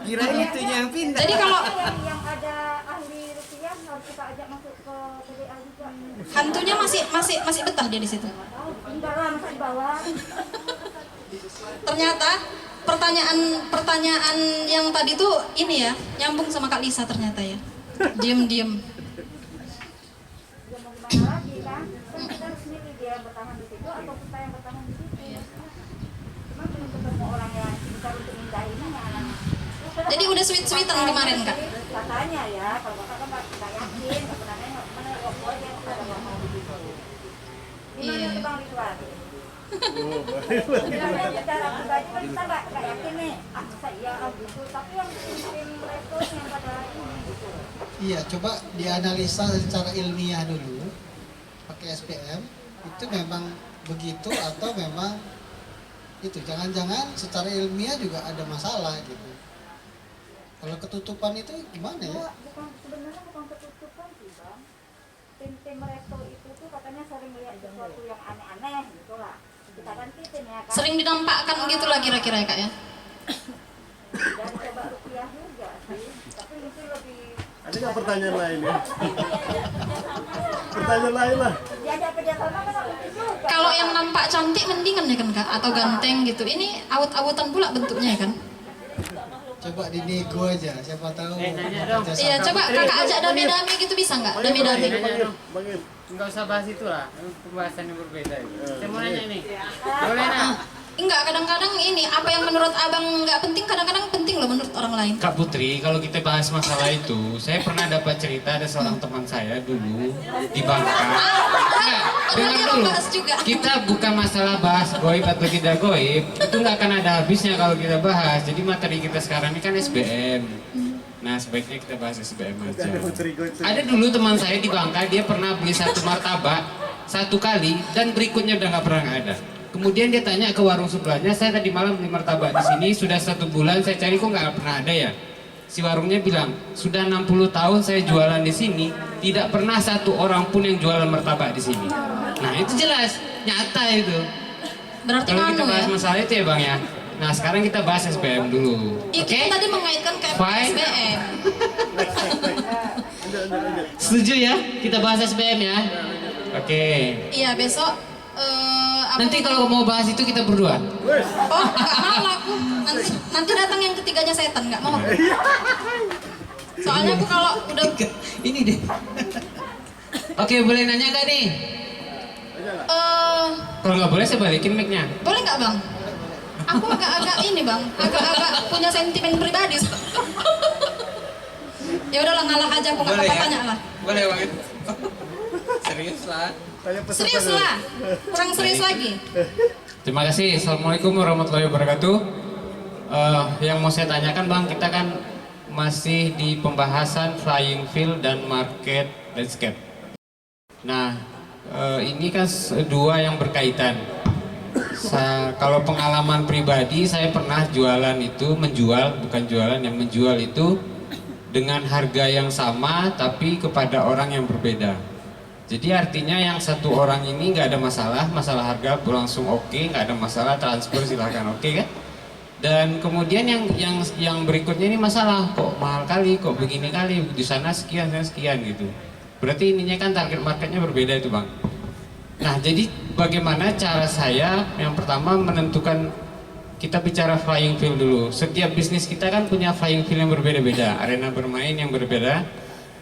Kirain itunya yang pindah. Jadi kalau Yang ada ahli rupiah harus kita ajak masuk ke PDA juga. hantunya masih betah dia di situ. Pindah lah, masa di bawah. Ternyata pertanyaan yang tadi tuh ini ya, nyambung sama Kak Lisa ternyata ya. Diem. Dia mau gimana lagi kan? Kan kita harus milih dia yang bertahan di situ atau kita yang bertahan di situ. Cuma belum ketemu orang yang bisa untuk mindahinnya. Jadi udah sweet-sweetan kemarin Kak. Katanya ya, kalau bapak kan nggak yakin, nggak pernah nengok, mana waktu aja ada yang mau di situ. Gimana Iya. tuh Bang Ridwan? Bilangnya secara pribadi kan kita nggak yakin nih, masa iya gitu. Tapi yang tim retos yang pada ini gitu. Iya, coba dianalisa secara ilmiah dulu pakai SPM itu memang begitu atau memang itu jangan-jangan secara ilmiah juga ada masalah gitu. Kalau ketutupan itu gimana ya? Sebenarnya bukan ketutupan sih Bang. Tim resto itu tuh katanya sering lihat sesuatu yang aneh-aneh gitu lah. Kita kan tim ya kan. Sering dinampakkan gitu lah kira-kira ya Kak ya. Dan coba rupiah juga sih. Tapi mungkin lebih Ada nggak pertanyaan lain ya? Pertanyaan lain lah. diajak kerjasama kan mungkin juga. Kalau yang nampak cantik mendingan ya kan Kak, atau ganteng gitu. Ini awut-awutan pula bentuknya ya kan. Coba dinego aja, siapa tahu. nanya dong. kerjasama. Iya, coba Kakak ajak dame-dame gitu bisa nggak? Dame-dame. Panggil. Enggak usah bahas itu lah, pembahasan yang berbeda. Saya mau nanya nih. Boleh nak? Enggak, kadang-kadang ini apa yang menurut abang nggak penting, kadang-kadang penting loh menurut orang lain. Kak Putri, kalau kita bahas masalah itu, saya pernah dapat cerita ada seorang teman saya dulu di Bangka. Enggak, dengar dia dulu. membahas juga. Kita bukan masalah bahas goib atau tidak goib, itu nggak akan ada habisnya kalau kita bahas. Jadi materi kita sekarang ini kan SBM. Nah, sebaiknya kita bahas SBM aja. Ada dulu teman saya di Bangka, dia pernah beli satu martabak satu kali dan berikutnya udah nggak pernah ada. Kemudian dia tanya ke warung sebelahnya, saya tadi malam beli martabak di sini, sudah 1 bulan saya cari kok nggak pernah ada ya. Si warungnya bilang, sudah 60 tahun saya jualan di sini, tidak pernah satu orang pun yang jualan martabak di sini. Nah itu jelas, nyata itu. Berarti Kalau kita nganu bahas ya. masalah itu ya Bang ya. Nah sekarang kita bahas SBM dulu. Iya, Oke? kita tadi mengaitkan ke Fine. SBM. Setuju ya? Kita bahas SBM ya? Oke. Iya besok Nanti kalau mau bahas itu kita berdua. Oh nggak mau aku. Nanti datang yang ketiganya setan nggak mau. Soalnya aku kalau udah Ini deh. Oke, boleh nanya nggak nih? Kalau nggak boleh saya balikin mic-nya. boleh nggak bang? Aku agak-agak ini bang, agak-agak punya sentimen pribadi. Ya udahlah ngalah aja aku nggak apa-apa tanya lah. Boleh banget. Serius lah. Serius lah, kurang serius lagi. Terima kasih. Assalamualaikum warahmatullahi wabarakatuh. Yang mau saya tanyakan bang, kita kan masih di pembahasan flying field dan market landscape. Nah, ini kan dua yang berkaitan. Kalau pengalaman pribadi, saya pernah menjual itu dengan harga yang sama tapi kepada orang yang berbeda. Jadi artinya yang satu orang ini nggak ada masalah harga langsung oke, nggak ada masalah, transfer silahkan oke kan? Dan kemudian yang berikutnya ini masalah, kok mahal kali, kok begini kali, di sana sekian gitu. Berarti ininya kan target marketnya berbeda itu bang. Nah jadi bagaimana cara saya yang pertama menentukan, kita bicara flying field dulu. Setiap bisnis kita kan punya flying field yang berbeda-beda, arena bermain yang berbeda,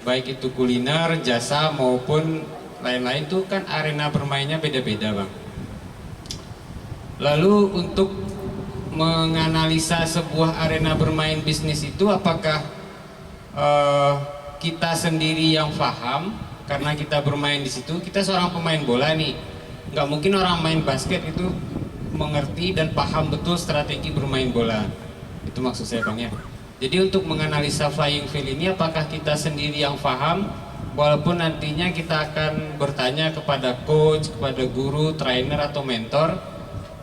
baik itu kuliner, jasa maupun lain-lain tuh kan arena bermainnya beda-beda bang. Lalu untuk menganalisa sebuah arena bermain bisnis itu apakah kita sendiri yang paham karena kita bermain di situ, kita seorang pemain bola nih, nggak mungkin orang main basket itu mengerti dan paham betul strategi bermain bola. Itu maksud saya bang ya. Jadi untuk menganalisa flying field ini apakah kita sendiri yang paham, walaupun nantinya kita akan bertanya kepada coach, kepada guru, trainer atau mentor,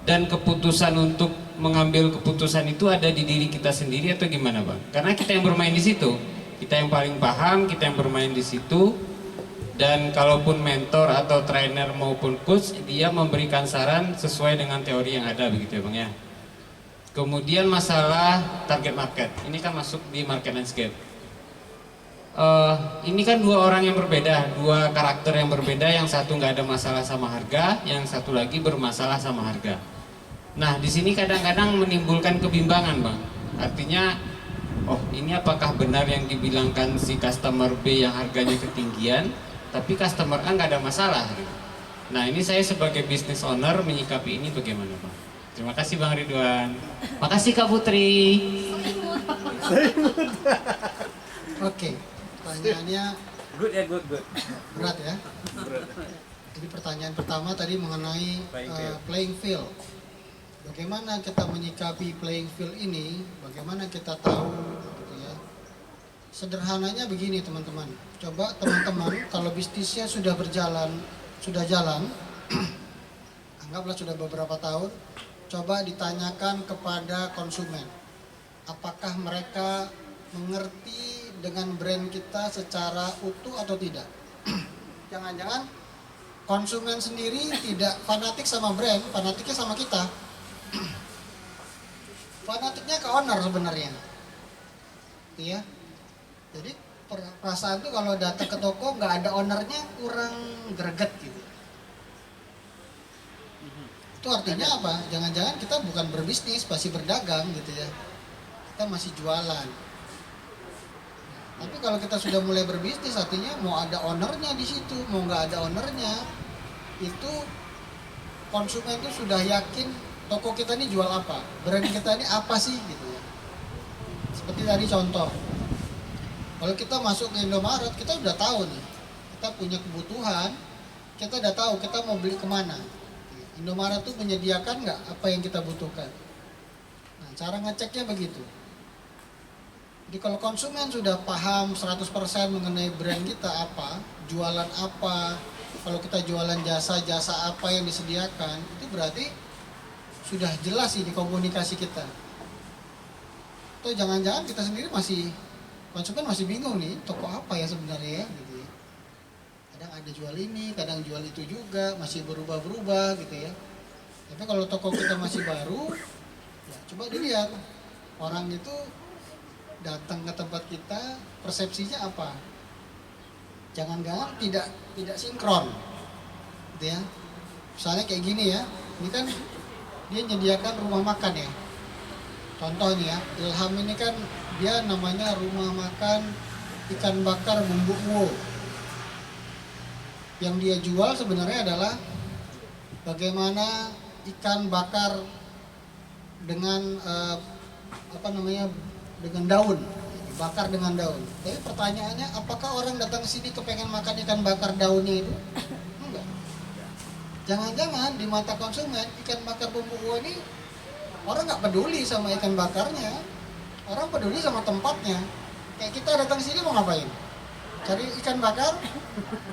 dan keputusan untuk mengambil keputusan itu ada di diri kita sendiri atau gimana bang? Karena kita yang bermain di situ, kita yang paling paham, kita yang bermain di situ, dan kalaupun mentor atau trainer maupun coach dia memberikan saran sesuai dengan teori yang ada begitu ya bang ya. Kemudian masalah target market, ini kan masuk di market landscape. Ini kan dua orang yang berbeda, dua karakter yang berbeda, yang satu nggak ada masalah sama harga, yang satu lagi bermasalah sama harga. Nah di sini kadang-kadang menimbulkan kebimbangan bang. Artinya, oh ini apakah benar yang dibilangkan si customer B yang harganya ketinggian, tapi customer A nggak ada masalah gitu. Nah ini saya sebagai business owner menyikapi ini bagaimana bang? Terima kasih Bang Ridwan. Makasih Kak Putri. Oke, pertanyaannya Good ya, good. berat ya. Jadi pertanyaan pertama tadi mengenai playing field. Bagaimana kita menyikapi playing field ini? Bagaimana kita tahu gitu ya. Sederhananya begini teman-teman. Coba teman-teman kalau bisnisnya sudah jalan, anggaplah sudah beberapa tahun, coba ditanyakan kepada konsumen. Apakah mereka mengerti dengan brand kita secara utuh atau tidak? Jangan-jangan konsumen sendiri tidak fanatik sama brand, fanatiknya sama kita. Fanatiknya ke owner sebenarnya. Iya. Jadi perasaan tuh kalau datang ke toko nggak ada ownernya kurang greget gitu. Itu artinya apa? Jangan-jangan kita bukan berbisnis, masih berdagang gitu ya. Kita masih jualan. Tapi kalau kita sudah mulai berbisnis, artinya mau ada ownernya di situ, mau nggak ada ownernya, itu konsumen itu sudah yakin toko kita ini jual apa, brand kita ini apa sih gitu ya. Seperti tadi contoh, kalau kita masuk ke Indomaret, kita udah tahu nih, kita punya kebutuhan, kita udah tahu kita mau beli kemana. Indomaret tuh menyediakan nggak apa yang kita butuhkan. Nah, cara ngeceknya begitu. Jadi kalau konsumen sudah paham 100% mengenai brand kita apa, jualan apa, kalau kita jualan jasa apa yang disediakan, itu berarti sudah jelas ini komunikasi kita. Atau jangan-jangan kita sendiri konsumen masih bingung nih, toko apa ya sebenarnya ya, gitu ya. Kadang ada jual ini, kadang jual itu juga, masih berubah-berubah gitu ya. Tapi kalau toko kita masih baru, ya coba dilihat orang itu datang ke tempat kita, persepsinya apa? Jangan-jangan tidak sinkron, gitu ya. Misalnya kayak gini ya, ini kan dia menyediakan rumah makan ya. Contoh nih ya, Ilham ini kan dia namanya rumah makan ikan bakar bumbu wo. Yang dia jual sebenarnya adalah bagaimana ikan bakar dengan dengan daun, bakar dengan daun. Tapi pertanyaannya, apakah orang datang sini kepengen makan ikan bakar daunnya itu? Enggak. Jangan-jangan di mata konsumen ikan bakar bumbu wo ini orang nggak peduli sama ikan bakarnya, orang peduli sama tempatnya. Kayak kita datang sini mau ngapain? Cari ikan bakar?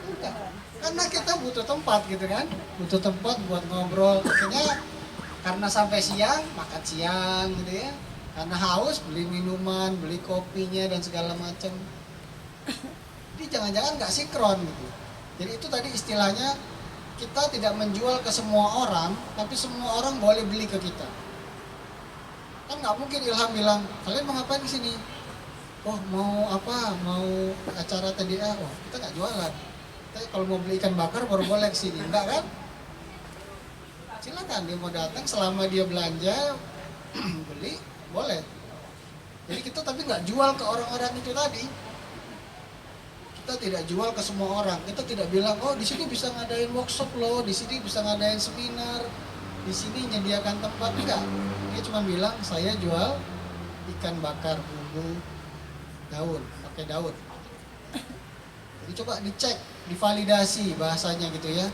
Enggak. Karena kita butuh tempat gitu kan, butuh tempat buat ngobrol. Akhirnya karena sampai siang makan siang gitu ya, karena haus beli minuman, beli kopinya dan segala macam. Jadi jangan-jangan nggak sinkron gitu. Jadi itu tadi istilahnya, kita tidak menjual ke semua orang, tapi semua orang boleh beli ke kita. Kan nggak mungkin Ilham bilang, kalian mau ngapain di sini? Oh mau apa? Mau acara TDA? Oh kita nggak jualan. Tapi kalau mau beli ikan bakar baru boleh ke sini, enggak kan? Silakan dia mau datang, selama dia belanja beli boleh. Jadi kita tapi nggak jual ke orang-orang itu tadi. Kita tidak jual ke semua orang. Kita tidak bilang, oh di sini bisa ngadain workshop loh, di sini bisa ngadain seminar, di sini menyediakan tempat. Enggak. Dia cuma bilang, saya jual ikan bakar bumbu daun, pakai daun. Jadi coba dicek, divalidasi bahasanya gitu ya.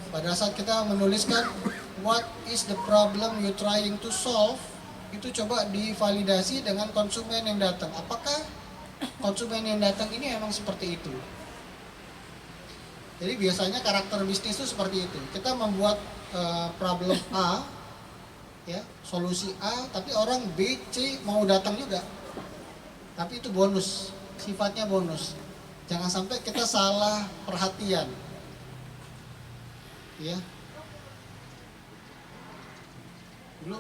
Pada saat kita menuliskan what is the problem you trying to solve, itu coba divalidasi dengan konsumen yang datang. Apakah konsumen yang datang ini emang seperti itu? Jadi biasanya karakter bisnis itu seperti itu. Kita membuat problem A, ya, solusi A, tapi orang B, C mau datang juga. Tapi itu bonus, sifatnya bonus. Jangan sampai kita salah perhatian. Ya. Dulu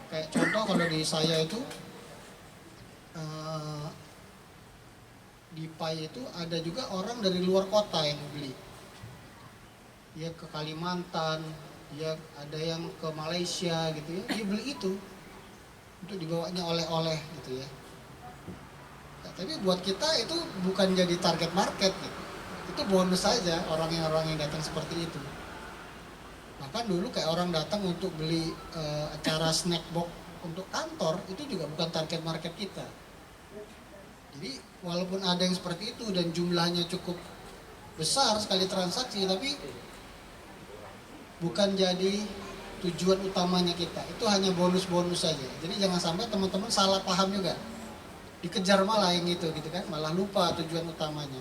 kayak contoh kalau di saya itu di PAI itu ada juga orang dari luar kota yang beli. Dia ke Kalimantan, dia ada yang ke Malaysia gitu ya. Dia beli itu untuk dibawanya oleh-oleh gitu ya. Nah, tapi buat kita itu bukan jadi target market gitu. Itu bonus saja orang yang datang seperti itu. Bahkan dulu kayak orang datang untuk beli acara snack box untuk kantor, itu juga bukan target market kita. Jadi walaupun ada yang seperti itu dan jumlahnya cukup besar sekali transaksi, tapi bukan jadi tujuan utamanya kita. Itu hanya bonus-bonus saja. Jadi jangan sampai teman-teman salah paham juga. Dikejar malah yang itu gitu kan, malah lupa tujuan utamanya.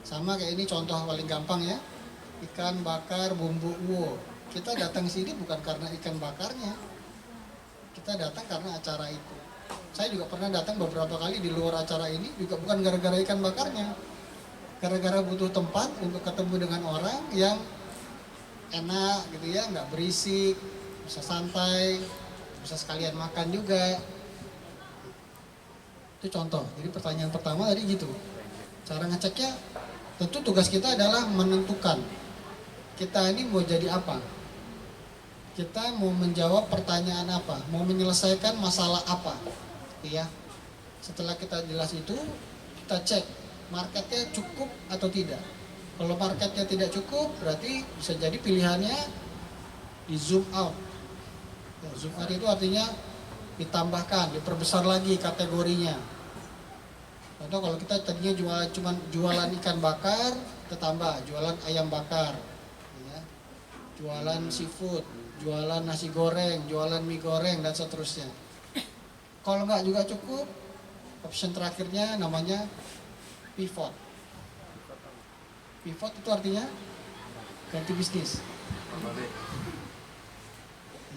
Sama kayak ini contoh paling gampang ya, ikan bakar bumbu wo. Kita datang sini bukan karena ikan bakarnya, kita datang karena acara itu. Saya juga pernah datang beberapa kali di luar acara ini, juga bukan gara-gara ikan bakarnya, gara-gara butuh tempat untuk ketemu dengan orang yang enak gitu ya, nggak berisik, bisa santai, bisa sekalian makan juga. Itu contoh. Jadi pertanyaan pertama tadi gitu. Cara ngeceknya, tentu tugas kita adalah menentukan kita ini mau jadi apa. Kita mau menjawab pertanyaan apa, mau menyelesaikan masalah apa. Ya. Setelah kita jelas itu, kita cek marketnya cukup atau tidak. Kalau marketnya tidak cukup, berarti bisa jadi pilihannya di zoom out. Ya, zoom out itu artinya ditambahkan, diperbesar lagi kategorinya. Contoh kalau kita tadinya cuma jualan ikan bakar, kita tambah jualan ayam bakar, ya. Jualan seafood, jualan nasi goreng, jualan mie goreng dan seterusnya. Kalau nggak juga cukup, option terakhirnya namanya pivot. Pivot itu artinya ganti bisnis.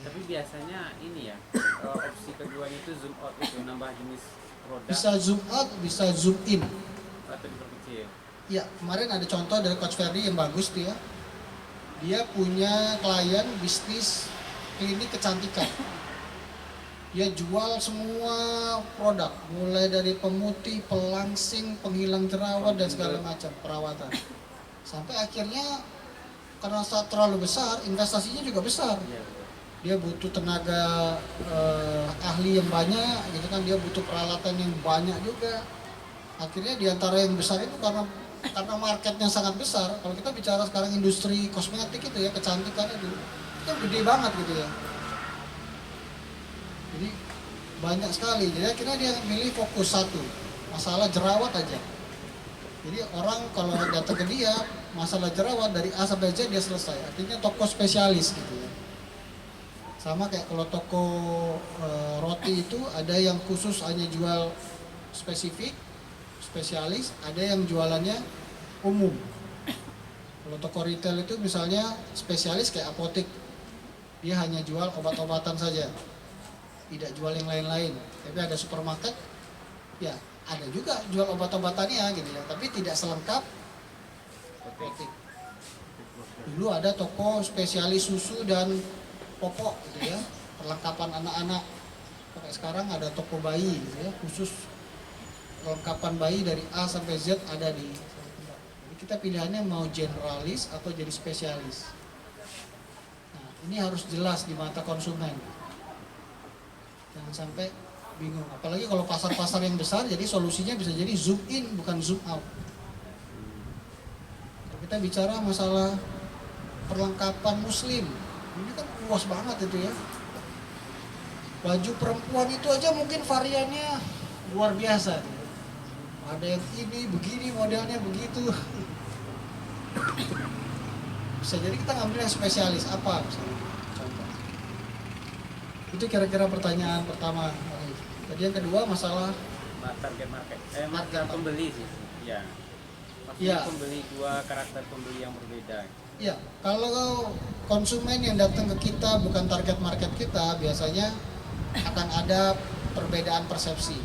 Tapi biasanya ini ya, opsi kedua itu zoom out itu nambah jenis produk Bisa zoom out, bisa zoom in. atau diperkecil. Ya, kemarin ada contoh dari Coach Ferdi yang bagus tuh ya. Dia punya klien bisnis klinik kecantikan. Dia jual semua produk, mulai dari pemutih, pelangsing, penghilang jerawat dan segala macam perawatan. Sampai akhirnya karena saat terlalu besar, investasinya juga besar. Iya. Dia butuh tenaga ahli yang banyak, gitu kan. Dia butuh peralatan yang banyak juga. Akhirnya diantara yang besar itu karena marketnya sangat besar. Kalau kita bicara sekarang industri kosmetik itu ya, kecantikan itu kan gede banget gitu ya. Jadi banyak sekali. Jadi akhirnya dia milih fokus satu, masalah jerawat aja. Jadi orang kalau datang ke dia masalah jerawat dari A sampai Z dia selesai. Artinya toko spesialis gitu ya. Sama kayak kalau toko roti itu ada yang khusus hanya jual spesifik, spesialis, ada yang jualannya umum. Kalau toko retail itu misalnya spesialis kayak apotek, dia hanya jual obat-obatan saja, tidak jual yang lain-lain. Tapi ada supermarket, ya ada juga jual obat-obatannya gitu ya, tapi tidak selengkap apotek. Dulu ada toko spesialis susu dan popok gitu ya, perlengkapan anak-anak. Sampai sekarang ada toko bayi gitu ya, khusus perlengkapan bayi dari A sampai Z ada di. Jadi kita pilihannya mau generalis atau jadi spesialis. Nah, ini harus jelas di mata konsumen. Jangan sampai bingung. Apalagi kalau pasar-pasar yang besar, jadi solusinya bisa jadi zoom in bukan zoom out. Kalau kita bicara masalah perlengkapan muslim, ini kan luas banget itu ya. Baju perempuan itu aja mungkin variannya luar biasa. Ada yang ini begini modelnya begitu. Bisa jadi kita ngambil yang spesialis apa misalnya. Contoh. Itu kira-kira pertanyaan pertama. Tadi yang kedua masalah Target market. Market. Market pembeli sih. Ya. Maksudnya Ya. pembeli, dua karakter pembeli yang berbeda. ya, kalau konsumen yang datang ke kita bukan target market kita, biasanya akan ada perbedaan persepsi.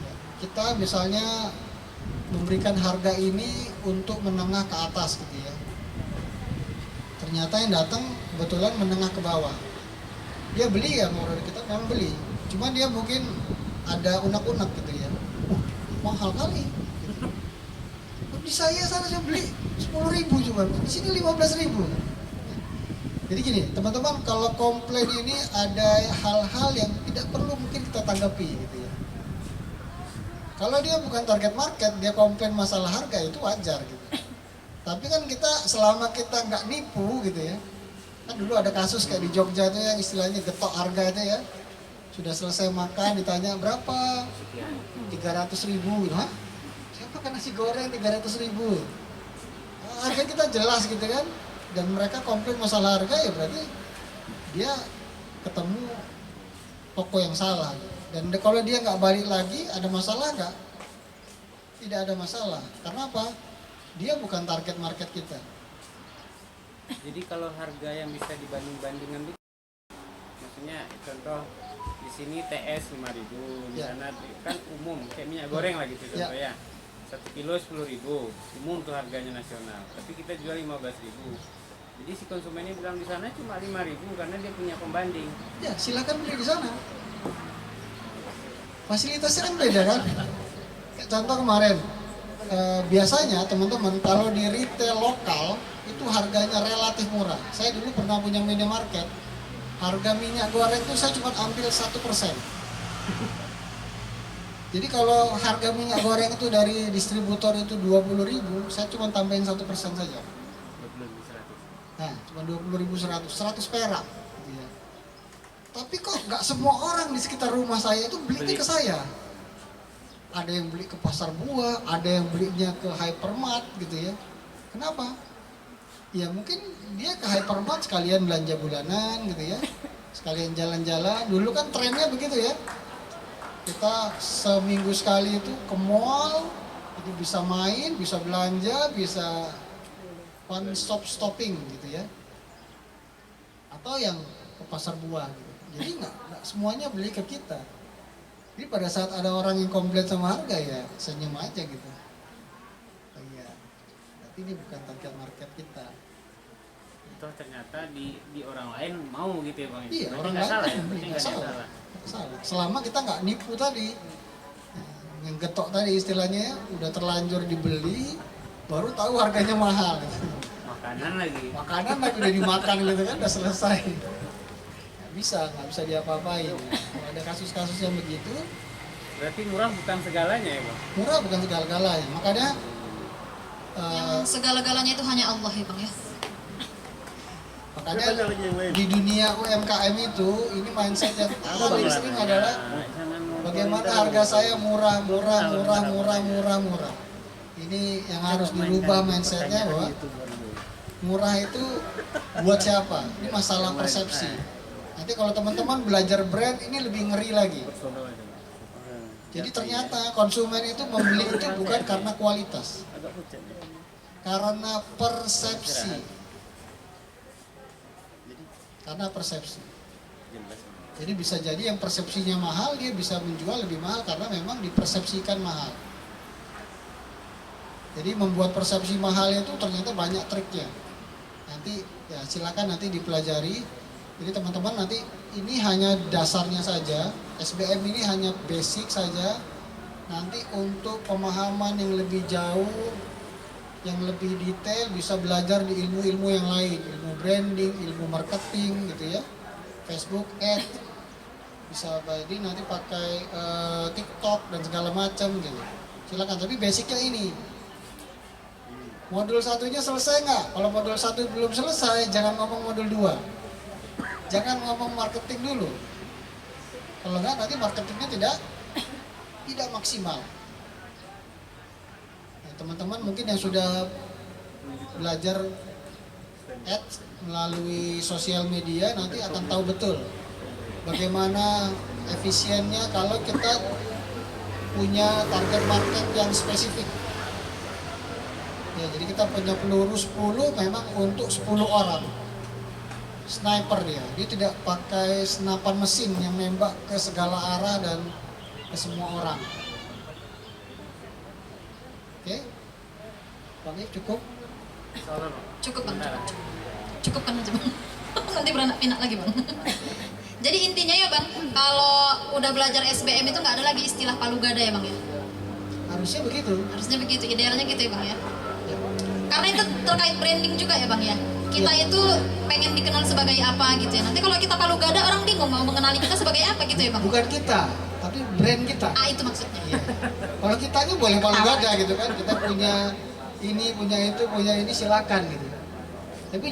Ya, kita misalnya memberikan harga ini untuk menengah ke atas gitu ya. Ternyata yang datang kebetulan menengah ke bawah. Dia beli ya, mau dari kita memang beli. Cuma dia mungkin ada unek-unek gitu ya. Mahal kali. Gitu. Di saya seharusnya beli 10.000 cuma, di sini 15.000. Jadi gini, teman-teman, kalau komplain ini ada hal-hal yang tidak perlu mungkin kita tanggapi gitu ya. Kalau dia bukan target market, dia komplain masalah harga itu wajar gitu. Tapi kan kita selama kita nggak nipu gitu ya. Kan dulu ada kasus kayak di Jogja itu yang istilahnya getok harga itu ya. Sudah selesai makan ditanya berapa? 300.000. Hah? Siapa kan nasi goreng 300.000? Harga kita jelas gitu kan. Dan mereka komplain masalah harga ya berarti dia ketemu toko yang salah. Dan kalau dia nggak balik lagi ada masalah nggak? Tidak ada masalah. Karena apa? Dia bukan target market kita. Jadi kalau harga yang bisa dibanding-bandingkan itu, maksudnya contoh di sini TS 5.000, di Ya. sana kan umum kayak minyak goreng lah gitu contoh ya. 1 kilo 10.000, umum tuh harganya nasional. Tapi kita jual 15.000. Jadi si konsumennya bilang di sana cuma 5.000 karena dia punya pembanding. Ya silakan beli di sana. Fasilitasnya kan beda kan. Kayak contoh kemarin, biasanya teman-teman kalau di retail lokal itu harganya relatif murah. Saya dulu pernah punya minimarket, harga minyak goreng itu saya cuma ambil 1%. Jadi kalau harga minyak goreng itu dari distributor itu 20.000, saya cuma tambahin 1% saja. 20.100. Nah, cuma 20.100, 100 perak. Gitu ya. Tapi kok nggak semua orang di sekitar rumah saya itu beli ke saya. Ada yang beli ke pasar buah, ada yang belinya ke hypermart gitu ya. Kenapa? Ya mungkin dia ke hypermart sekalian belanja bulanan gitu ya. Sekalian jalan-jalan. Dulu kan trennya begitu ya. Kita seminggu sekali itu ke mall, jadi bisa main, bisa belanja, bisa one stop stopping gitu ya. Atau yang ke pasar buah gitu. Jadi nggak semuanya beli ke kita. Jadi pada saat ada orang yang komplain sama harga ya senyum aja gitu. Oh iya, berarti ini bukan target market kita. toh ternyata di orang lain mau gitu ya bang. Iya, Berarti orang nggak lain salah ya, kan berarti nggak nggak ada salah. yang Salah. Selama kita nggak nipu tadi, yang getok tadi istilahnya ya, udah terlanjur dibeli, baru tahu harganya mahal. makanan lagi. Makanan lagi udah dimakan gitu kan, udah selesai. Nggak bisa diapa-apain. Kalau ada kasus-kasus yang begitu, Berarti murah bukan segalanya ya bang. murah bukan segala-galanya. Makanya Yang segala-galanya itu hanya Allah ya bang ya. makanya Tanya lagi yang lain. di dunia UMKM itu ini mindset yang paling sering adalah bagaimana harga saya murah. Ini yang harus dirubah mindsetnya bahwa murah itu buat siapa? Ini masalah persepsi. Nanti kalau teman-teman belajar brand ini lebih ngeri lagi. Jadi ternyata konsumen itu membeli itu bukan karena kualitas, karena persepsi. Karena persepsi. Jadi bisa jadi yang persepsinya mahal dia bisa menjual lebih mahal karena memang dipersepsikan mahal. Jadi membuat persepsi mahal itu ternyata banyak triknya. Nanti ya silakan nanti dipelajari. Jadi teman-teman nanti ini hanya dasarnya saja. SBM ini hanya basic saja. Nanti untuk pemahaman yang lebih jauh, yang lebih detail bisa belajar di ilmu-ilmu yang lain, ilmu branding, ilmu marketing gitu ya, Facebook Ads, bisa jadi nanti pakai TikTok dan segala macam gitu. Silakan, tapi basicnya ini. Modul satunya selesai nggak? Kalau modul 1 belum selesai, jangan ngomong modul 2. Jangan ngomong marketing dulu. Kalau nggak nanti marketingnya tidak maksimal. Teman-teman mungkin yang sudah belajar ads melalui sosial media nanti akan tahu betul bagaimana efisiennya kalau kita punya target market yang spesifik. Ya, jadi kita punya peluru 10 memang untuk 10 orang. Sniper dia tidak pakai senapan mesin yang nembak ke segala arah dan ke semua orang. Oke, Bang If cukup? Cukup bang, cukup kan aja bang. Nanti beranak pinak lagi bang. Jadi intinya ya bang, kalau udah belajar SBM itu nggak ada lagi istilah palu gada ya bang ya. Harusnya begitu. Harusnya begitu, idealnya gitu ya bang ya. Karena itu terkait branding juga ya bang ya. Kita itu pengen dikenal sebagai apa gitu ya. Nanti kalau kita palu gada orang bingung mau mengenali kita sebagai apa gitu ya bang. Bukan kita, tapi brand kita. Ah itu maksudnya. Iya. Kalau kitanya boleh palu gada gitu kan, kita punya ini, punya itu, punya ini silakan gitu. Tapi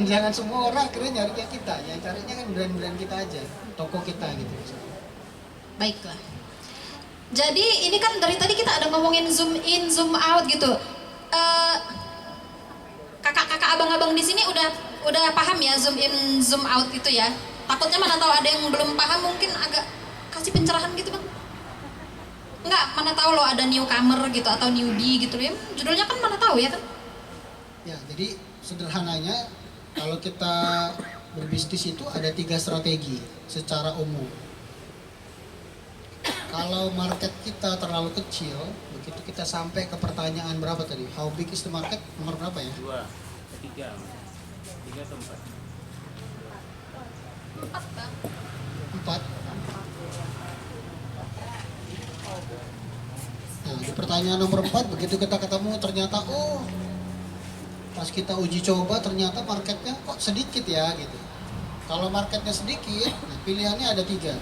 jangan semua orang akhirnya nyarinya kita, yang carinya kan brand-brand kita aja, toko kita gitu. Baiklah. Jadi ini kan dari tadi kita ada ngomongin zoom in, zoom out gitu. Kakak-kakak abang-abang di sini udah paham ya zoom in, zoom out itu ya. Takutnya mana tahu ada yang belum paham, mungkin agak kasih pencerahan gitu bang. Enggak, mana tahu loh ada newcomer gitu atau newbie gitu ya. Judulnya kan mana tahu ya kan. Ya, jadi sederhananya kalau kita berbisnis itu ada 3 strategi secara umum. Kalau market kita terlalu kecil, begitu kita sampai ke pertanyaan berapa tadi? How big is the market? Nomor berapa ya? 2, 3 atau 4. 4. Nah, di pertanyaan nomor 4 begitu kita ketemu ternyata pas kita uji coba ternyata marketnya kok sedikit ya gitu. Kalau marketnya sedikit, nah pilihannya ada 3.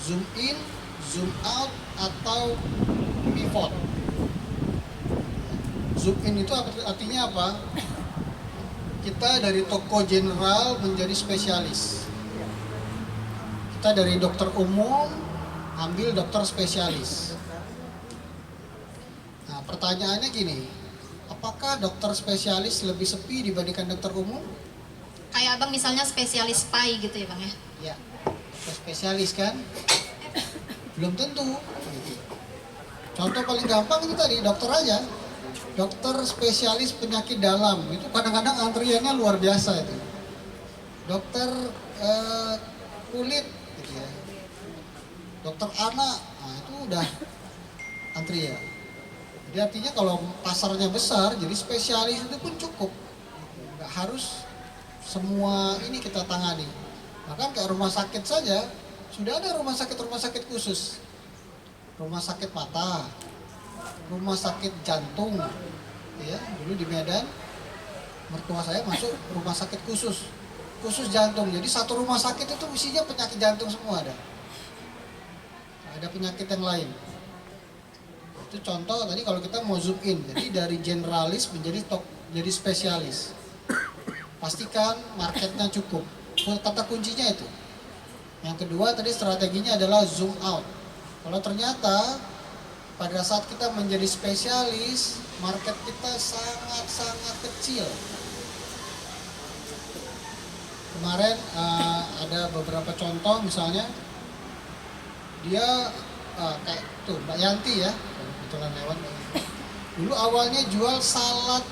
Zoom in, zoom out, atau pivot. Zoom in itu artinya apa? Kita dari toko general menjadi spesialis. Kita dari dokter umum ambil dokter spesialis. Nah, pertanyaannya gini, apakah dokter spesialis lebih sepi dibandingkan dokter umum? Kayak abang misalnya spesialis PAI gitu ya bang ya. Ya, dokter spesialis kan? Belum tentu. Contoh paling gampang itu tadi, dokter aja. Dokter spesialis penyakit dalam, itu kadang-kadang antriannya luar biasa itu. Dokter kulit, gitu ya. Dokter anak, nah itu udah antrian. Jadi artinya kalau pasarnya besar, jadi spesialis itu pun cukup. Nggak harus semua ini kita tangani. Bahkan kayak rumah sakit saja sudah ada rumah sakit khusus, rumah sakit mata, rumah sakit jantung. Ya, dulu di Medan mertua saya masuk rumah sakit khusus jantung. Jadi satu rumah sakit itu isinya penyakit jantung semua ada. Ada penyakit yang lain. Itu contoh tadi kalau kita mau zoom in. Jadi dari generalis jadi spesialis. Pastikan marketnya cukup. Kata kuncinya itu. Yang kedua tadi strateginya adalah zoom out. Kalau ternyata pada saat kita menjadi spesialis, market kita sangat-sangat kecil. Kemarin ada beberapa contoh, misalnya dia kayak tuh Mbak Yanti ya, kebetulan lewat. Dulu awalnya jual salad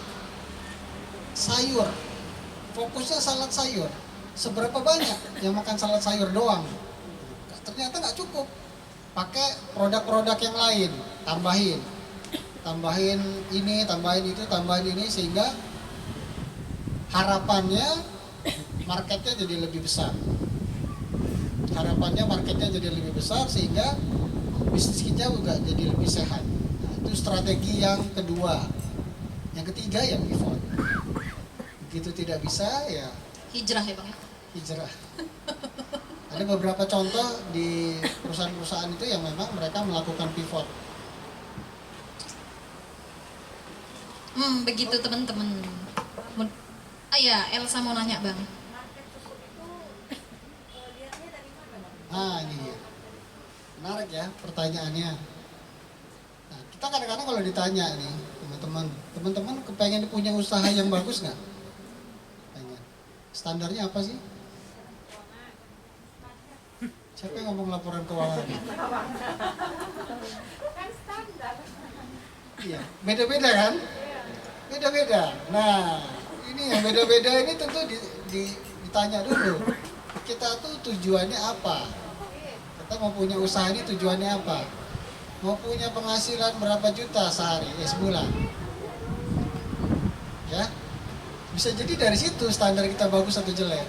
sayur, fokusnya salad sayur. Seberapa banyak yang makan salad sayur doang? Ternyata nggak cukup, pakai produk-produk yang lain, tambahin ini, tambahin itu, tambahin ini, sehingga harapannya marketnya jadi lebih besar. Harapannya marketnya jadi lebih besar sehingga bisnis kita juga jadi lebih sehat. Nah, itu strategi yang kedua. Yang ketiga ya pivot. Begitu tidak bisa ya Hijrah ya Bang ya? hijrah. Ada beberapa contoh di perusahaan-perusahaan itu yang memang mereka melakukan pivot. Begitu teman-teman. Ya, Elsa mau nanya Bang. Nah ini dia. Menarik ya pertanyaannya. Nah, kita kadang-kadang kalau ditanya nih teman-teman kepengen punya usaha yang bagus nggak? Pengen. Standarnya apa sih? Siapa yang ngomong laporan keuangan? Kan standar. Iya, beda-beda kan? Beda-beda. Nah, ini yang beda-beda ini tentu ditanya dulu. Kita tuh tujuannya apa? Kita mau punya usaha ini tujuannya apa? Mau punya penghasilan berapa juta sehari, sebulan? Ya, bisa jadi dari situ standar kita bagus atau jelek.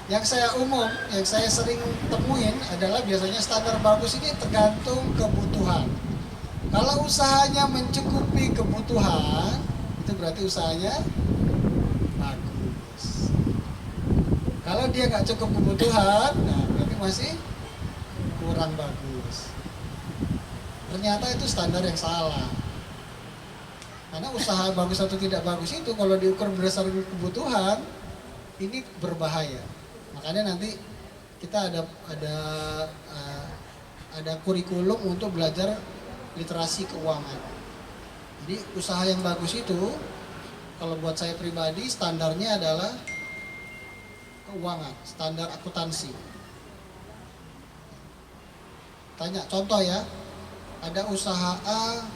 Yang saya sering temuin adalah biasanya standar bagus ini tergantung kebutuhan. Kalau usahanya mencukupi kebutuhan, itu berarti usahanya bagus. Kalau dia nggak cukup kebutuhan, nah berarti masih kurang bagus. Ternyata itu standar yang salah. Karena usaha bagus atau tidak bagus itu kalau diukur berdasarkan kebutuhan, ini berbahaya. Makanya nanti kita ada kurikulum untuk belajar literasi keuangan. Jadi usaha yang bagus itu kalau buat saya pribadi standarnya adalah keuangan, standar akuntansi. Tanya contoh ya, ada usaha A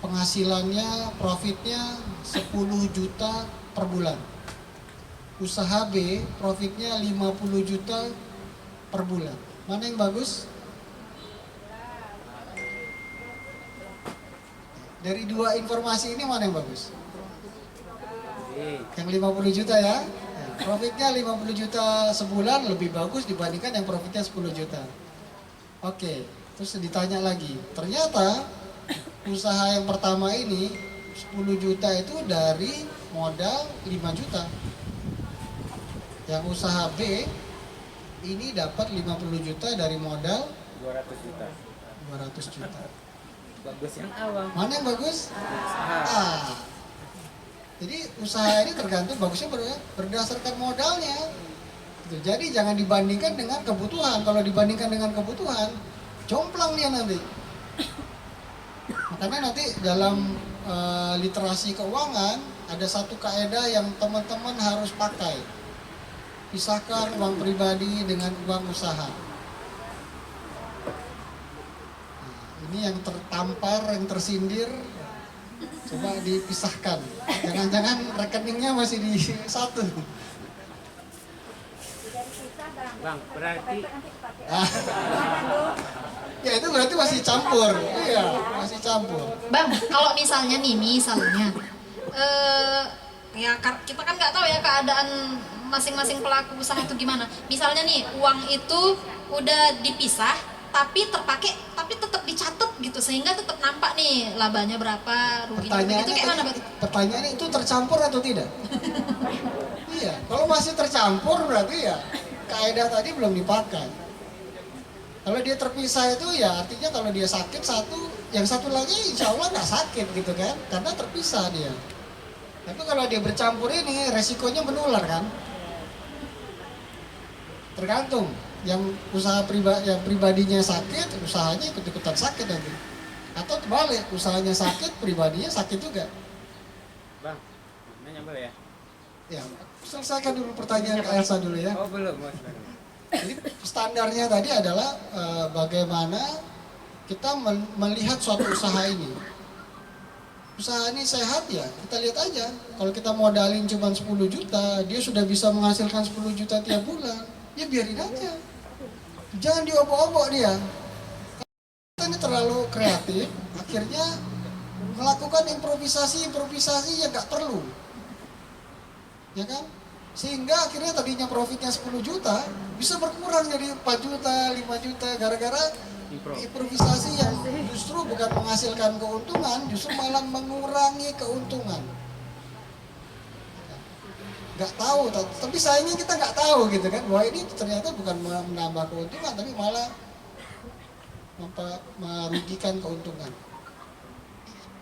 penghasilannya, profitnya 10 juta per bulan. Usaha B profitnya 50 juta per bulan. Mana yang bagus? Dari dua informasi ini mana yang bagus? Yang 50 juta ya. Profitnya 50 juta sebulan lebih bagus dibandingkan yang profitnya 10 juta. Oke, terus ditanya lagi. Ternyata usaha yang pertama ini 10 juta itu dari modal 5 juta. Yang usaha B ini dapat 50 juta dari modal 200 juta. 200 juta. Bagus yang awal. Mana yang bagus? Usaha. Jadi usaha ini tergantung bagusnya berdasarkan modalnya. Gitu. Jadi jangan dibandingkan dengan kebutuhan. Kalau dibandingkan dengan kebutuhan, jomplang dia nanti. Makanya nanti dalam literasi keuangan ada satu kaidah yang teman-teman harus pakai. Pisahkan uang pribadi dengan uang usaha. Nah, ini yang tertampar, yang tersindir, coba dipisahkan. Jangan-jangan rekeningnya masih di satu. Bang, berarti Ya itu berarti masih campur. Iya, masih campur. Bang, kalau misalnya Ya kita kan nggak tahu ya keadaan masing-masing pelaku usaha itu gimana. Misalnya nih uang itu udah dipisah tapi terpakai tapi tetap dicatat gitu sehingga tetap nampak nih labanya berapa, ruginya berapa, itu kayak mana Pak? Pertanyaannya itu tercampur atau tidak? Iya, kalau masih tercampur berarti ya kaidah tadi belum dipakai. Kalau dia terpisah itu ya artinya kalau dia sakit satu, yang satu lagi insya Allah nggak sakit gitu kan, karena terpisah dia. Tapi kalau dia bercampur ini resikonya menular kan? Tergantung. Yang usaha pribadinya sakit, usahanya ikut-ikutan sakit nanti. Atau terbalik, usahanya sakit, pribadinya sakit juga. Bang, nanya boleh ya? Ya, selesaikan dulu pertanyaan Kak Elsa dulu ya. Oh belum, Mas. Jadi standarnya tadi adalah bagaimana kita melihat suatu usaha ini. Usaha ini sehat ya, kita lihat aja. Kalau kita modalin cuma 10 juta, dia sudah bisa menghasilkan 10 juta tiap bulan, ya biarin aja. Jangan diobok-obok dia. Kita ini terlalu kreatif, akhirnya melakukan improvisasi yang nggak perlu. Ya kan? Sehingga akhirnya tadinya profitnya 10 juta, bisa berkurang jadi 4 juta, 5 juta, gara-gara improvisasi yang justru bukan menghasilkan keuntungan, justru malah mengurangi keuntungan. Nggak tahu, tapi sayangnya kita nggak tahu gitu kan, bahwa ini ternyata bukan menambah keuntungan, tapi malah merugikan keuntungan.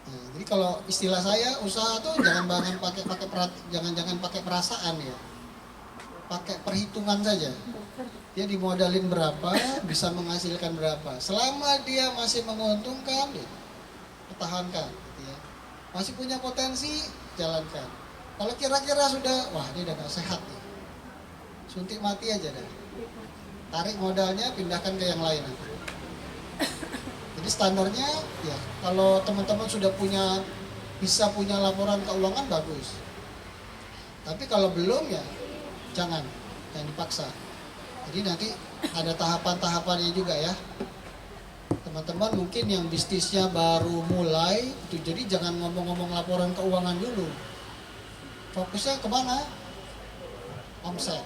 Nah, jadi kalau istilah saya usaha tuh jangan pakai perasaan ya, pakai perhitungan saja. Dia dimodalin berapa, bisa menghasilkan berapa. Selama dia masih menguntungkan, ya, pertahankan. Gitu ya. Masih punya potensi, jalankan. Kalau kira-kira sudah, wah ini udah gak sehat nih, suntik mati aja dah. Tarik modalnya, pindahkan ke yang lain. Jadi standarnya, ya kalau teman-teman sudah bisa punya laporan keuangan bagus. Tapi kalau belum ya, jangan dipaksa. Jadi nanti ada tahapan-tahapannya juga ya. Teman-teman mungkin yang bisnisnya baru mulai, itu jadi jangan ngomong-ngomong laporan keuangan dulu. Fokusnya kemana? Omset.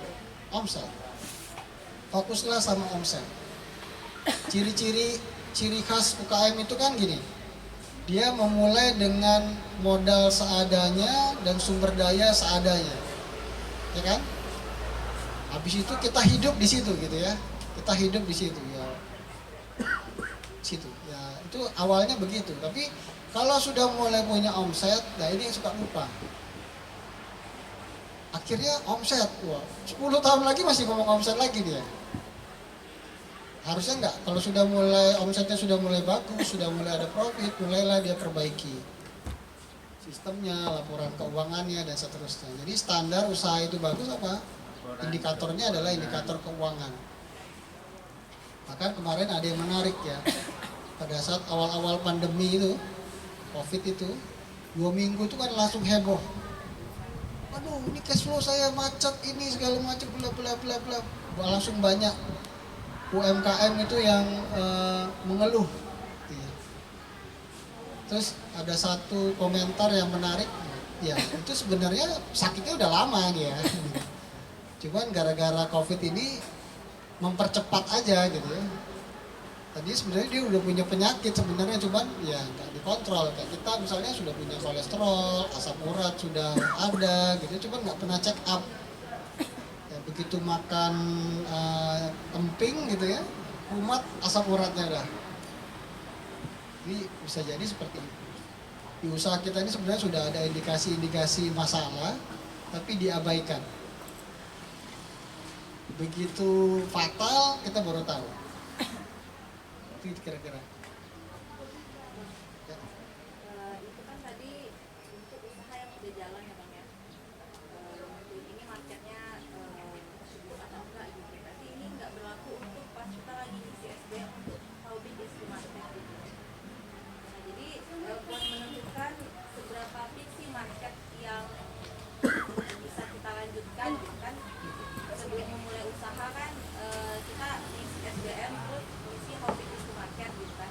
Fokuslah sama omset. Ciri khas UKM itu kan gini. Dia memulai dengan modal seadanya dan sumber daya seadanya. Ya kan? Habis itu kita hidup di situ gitu ya. Kita hidup di situ ya. Ya, itu awalnya begitu. Tapi kalau sudah mulai punya omset, nah ini yang suka lupa. Akhirnya omset, wah, 10 tahun lagi masih ngomong omset lagi dia. Harusnya enggak, kalau sudah mulai omsetnya sudah mulai bagus, sudah mulai ada profit, mulailah dia perbaiki sistemnya, laporan keuangannya dan seterusnya. Jadi standar usaha itu bagus apa? Indikatornya adalah indikator keuangan. Bahkan kemarin ada yang menarik ya, pada saat awal-awal pandemi itu, COVID itu, 2 minggu itu kan langsung heboh. Aduh, ini cash flow saya macet, ini segala macam, bla bla bla. Langsung banyak UMKM itu yang mengeluh. Terus ada satu komentar yang menarik, ya itu sebenarnya sakitnya udah lama dia. Cuman gara-gara COVID ini mempercepat aja gitu ya. Tadi sebenarnya dia udah punya penyakit sebenarnya, cuman ya nggak dikontrol. Kayak kita misalnya sudah punya kolesterol, asam urat sudah ada gitu, cuman nggak pernah check up. Ya, begitu makan emping gitu ya, kumat asam uratnya dah. Jadi bisa jadi seperti itu. Di usaha kita ini sebenarnya sudah ada indikasi-indikasi masalah, tapi diabaikan. Begitu fatal kita baru tahu. Itu kira-kira. Ya. Itu kan tadi untuk usaha yang udah jalan ya Bang ya. Ini marketnya subur atau enggak gitu. Tapi ini enggak berlaku untuk pas kita lagi isi SBM untuk tahu bisnis di market gitu. Nah, jadi buat menentukan seberapa big sih market yang bisa kita lanjutkan gitu kan. Sebelum memulai usaha kan kita isi SBM terus isi how big is the market gitu kan.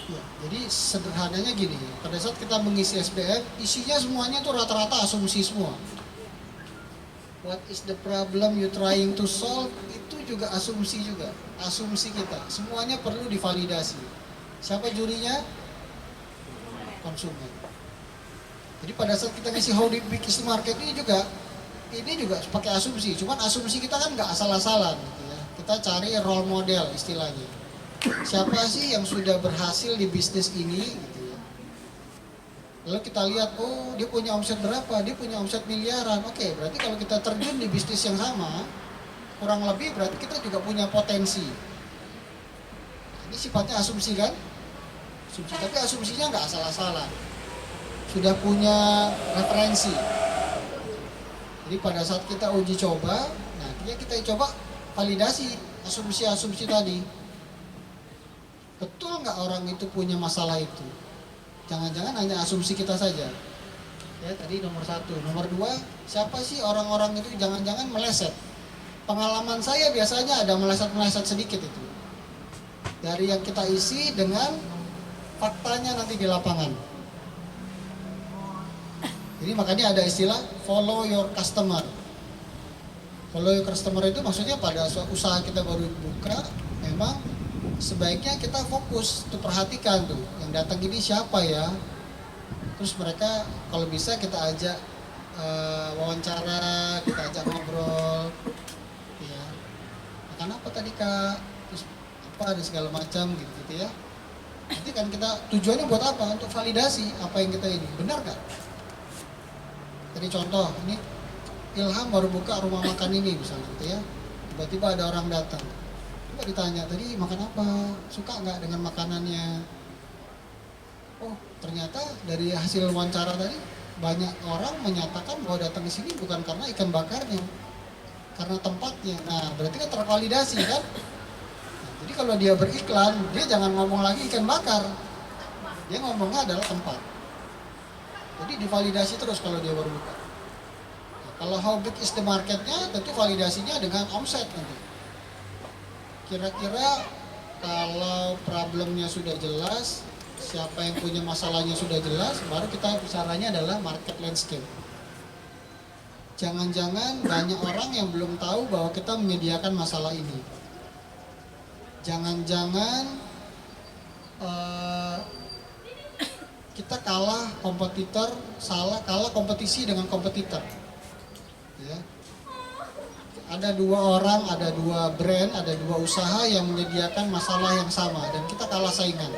Ya, jadi sederhananya gini, pada saat kita mengisi SBM, isinya semuanya tuh rata-rata asumsi semua. What is the problem you trying to solve? Itu juga asumsi juga, asumsi kita. Semuanya perlu divalidasi. Siapa jurinya? Konsumen. Jadi pada saat kita ngisi how big is the market ini juga pakai asumsi. Cuman asumsi kita kan nggak asal-asalan gitu ya. Kita cari role model istilahnya. Siapa sih yang sudah berhasil di bisnis ini gitu ya. Lalu kita lihat, oh dia punya omset berapa? Dia punya omset miliaran. Oke, berarti kalau kita terjun di bisnis yang sama, kurang lebih berarti kita juga punya potensi. Ini sifatnya asumsi kan? Asumsi, tapi asumsinya nggak asal-asalan. Sudah punya referensi. Jadi pada saat kita uji coba, nah kita coba validasi asumsi-asumsi tadi. Betul nggak orang itu punya masalah itu? Jangan-jangan hanya asumsi kita saja. Ya tadi nomor 1. Nomor 2, siapa sih orang-orang itu? Jangan-jangan meleset. Pengalaman saya biasanya ada meleset-meleset sedikit itu. Dari yang kita isi dengan faktanya nanti di lapangan. Jadi makanya ada istilah follow your customer. Follow your customer itu maksudnya pada usaha kita baru buka, memang sebaiknya kita fokus tuh, perhatikan tuh yang datang ini siapa ya. Terus mereka kalau bisa kita ajak wawancara, kita ajak ngobrol, ya. Makan apa tadi kak? Terus apa dan segala macam gitu ya. Nanti kan kita tujuannya buat apa? Untuk validasi apa yang kita ini benar nggak? Jadi contoh, ini Ilham baru buka rumah makan ini misalnya gitu ya. Tiba-tiba ada orang datang. Coba ditanya, tadi makan apa? Suka nggak dengan makanannya? Oh, ternyata dari hasil wawancara tadi banyak orang menyatakan bahwa datang ke sini bukan karena ikan bakarnya, karena tempatnya. Nah, berarti kan tervalidasi kan? Nah, jadi kalau dia beriklan, dia jangan ngomong lagi ikan bakar. Dia ngomongnya adalah tempat. Jadi divalidasi terus kalau dia baru buka. Nah, kalau how big is the marketnya, tentu validasinya dengan omset nanti. Kira-kira kalau problemnya sudah jelas, siapa yang punya masalahnya sudah jelas, baru kita bicaranya adalah market landscape. Jangan-jangan banyak orang yang belum tahu bahwa kita menyediakan masalah ini. Jangan-jangan kita kalah kompetitor, kalah kompetisi dengan kompetitor. Ya. Ada 2 orang, ada 2 brand, ada 2 usaha yang menyediakan masalah yang sama dan kita kalah saingan.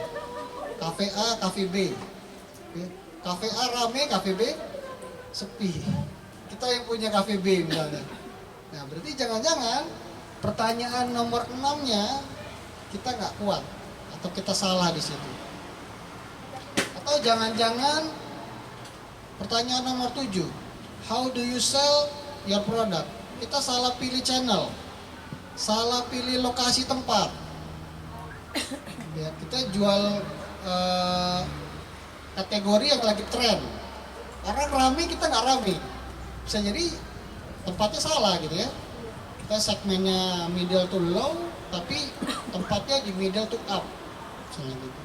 Kafe A, kafe B. Kafe A rame, kafe B sepi. Kita yang punya kafe B misalnya. Nah, berarti jangan-jangan pertanyaan nomor 6-nya kita nggak kuat atau kita salah di situ. Atau jangan-jangan pertanyaan nomor 7, how do you sell your product? Kita salah pilih channel, salah pilih lokasi tempat. Ya, kita jual kategori yang lagi tren. Orang rame, kita nggak rame. Bisa jadi tempatnya salah gitu ya. Kita segmennya middle to low, tapi tempatnya di middle to up. Misalnya gitu.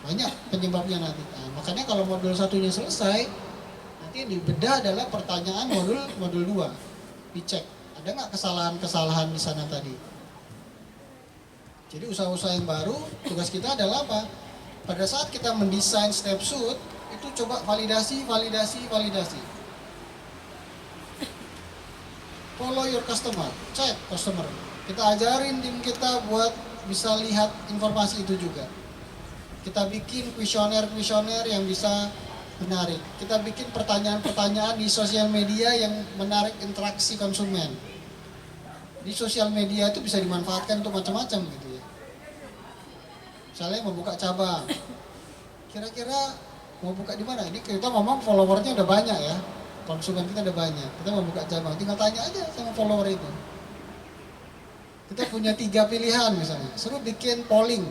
Banyak penyebabnya nanti. Nah, makanya kalau modul 1-nya selesai, nanti yang dibedah adalah pertanyaan modul 2. Dicek, ada nggak kesalahan-kesalahan di sana tadi. Jadi usaha-usaha yang baru, tugas kita adalah apa? Pada saat kita mendesain step shoot, itu coba validasi. Follow your customer, cek customer. Kita ajarin tim kita buat bisa lihat informasi itu juga. Kita bikin kuesioner yang bisa menarik. Kita bikin pertanyaan-pertanyaan di sosial media yang menarik interaksi konsumen. Di sosial media itu bisa dimanfaatkan untuk macam-macam gitu ya. Misalnya mau buka cabang, kira-kira mau buka di mana? Ini kita ngomong followernya udah banyak ya, konsumen kita udah banyak. Kita mau buka cabang, tinggal tanya aja sama follower itu. Kita punya 3 pilihan misalnya, suruh bikin polling.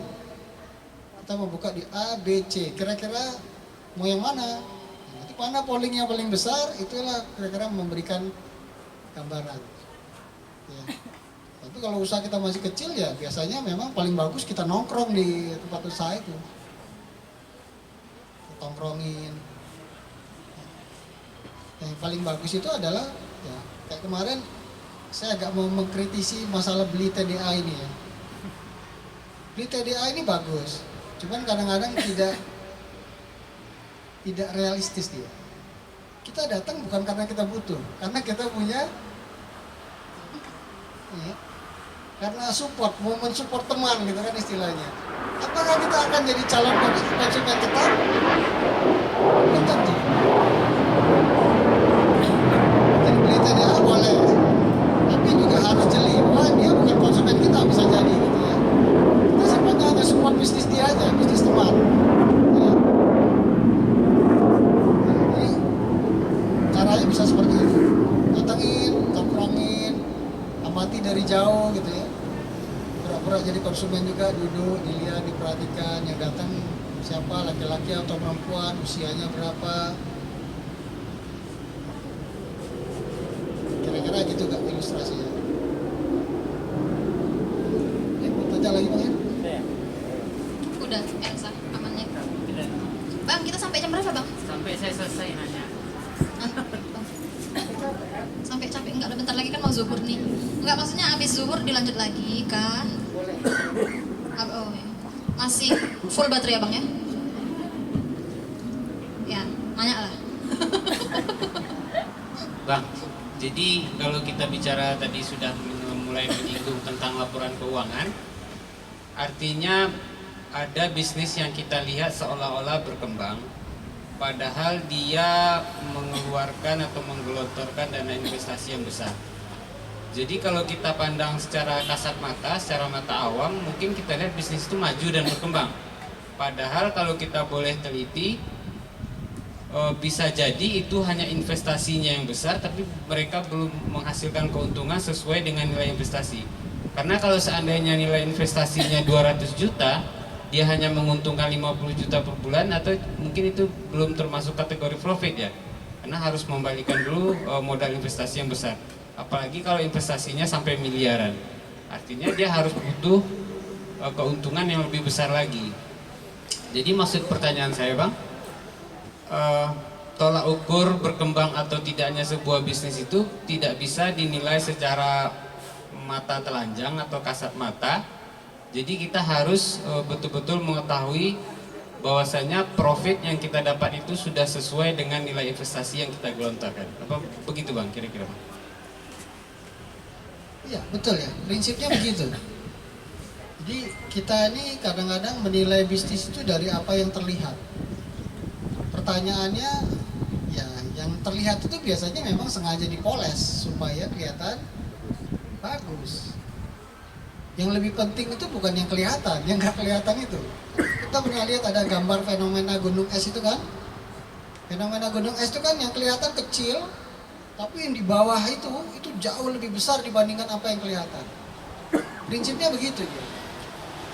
Kita mau buka di A, B, C. Kira-kira mau yang mana? Nanti mana polling yang paling besar, itulah kira-kira memberikan gambaran. Ya. Tapi kalau usaha kita masih kecil ya biasanya memang paling bagus kita nongkrong di tempat usaha itu. tongkrongin. Yang paling bagus itu adalah ya kayak kemarin saya agak mau mengkritisi masalah beli TDA ini ya. Beli TDA ini bagus, cuman kadang-kadang tidak realistis dia. Kita datang bukan karena kita butuh, karena kita punya ya, karena support, mau mensupport teman gitu kan istilahnya. Apakah kita akan jadi calon konsumen tetap? Belum tentu. Jadi beli TDA boleh, tapi juga harus jeli. Wah, dia bukan konsumen kita, bisa jadi gitu ya. Kita sifatnya hanya support bisnis dia aja, bisnis teman. Ya. Jadi caranya bisa seperti itu. Datengin, tongkrongin, amati dari jauh gitu ya. Pura-pura jadi konsumen juga, duduk, dilihat, diperhatikan. Yang datang siapa, laki-laki atau perempuan, usianya berapa. Kira-kira gitu gak ilustrasinya? Mau tanya lagi Bang ya? Udah, Elsa, amannya. Bang, kita sampai jam berapa Bang? Sampai saya selesai nanya. Sampai capek, enggak ada bentar lagi kan mau zuhur nih. Enggak, maksudnya habis zuhur dilanjut lagi kah? Boleh. Oh, ya. Masih full baterai ya Bang ya? Ya, nanya lah. Bang, jadi kalau kita bicara tadi sudah mulai menyinggung tentang laporan keuangan, artinya ada bisnis yang kita lihat seolah-olah berkembang, padahal dia mengeluarkan atau menggelontorkan dana investasi yang besar. Jadi kalau kita pandang secara kasat mata, secara mata awam, mungkin kita lihat bisnis itu maju dan berkembang. Padahal kalau kita boleh teliti, bisa jadi itu hanya investasinya yang besar, tapi mereka belum menghasilkan keuntungan sesuai dengan nilai investasi. Karena kalau seandainya nilai investasinya 200 juta, dia hanya menguntungkan 50 juta per bulan, atau mungkin itu belum termasuk kategori profit ya. Karena harus membalikan dulu modal investasi yang besar. Apalagi kalau investasinya sampai miliaran. Artinya dia harus butuh keuntungan yang lebih besar lagi. Jadi maksud pertanyaan saya Bang, tolak ukur berkembang atau tidaknya sebuah bisnis itu tidak bisa dinilai secara mata telanjang atau kasat mata. Jadi kita harus betul-betul mengetahui bahwasanya profit yang kita dapat itu sudah sesuai dengan nilai investasi yang kita gelontorkan. Apa begitu Bang kira-kira Bang? Iya, betul ya. Prinsipnya begitu. Jadi kita ini kadang-kadang menilai bisnis itu dari apa yang terlihat. Pertanyaannya, ya yang terlihat itu biasanya memang sengaja dipoles supaya kelihatan bagus. Yang lebih penting itu bukan yang kelihatan, yang nggak kelihatan itu. Kita pernah lihat ada gambar fenomena gunung es itu kan? Fenomena gunung es itu kan yang kelihatan kecil, tapi yang di bawah itu jauh lebih besar dibandingkan apa yang kelihatan. Prinsipnya begitu ya.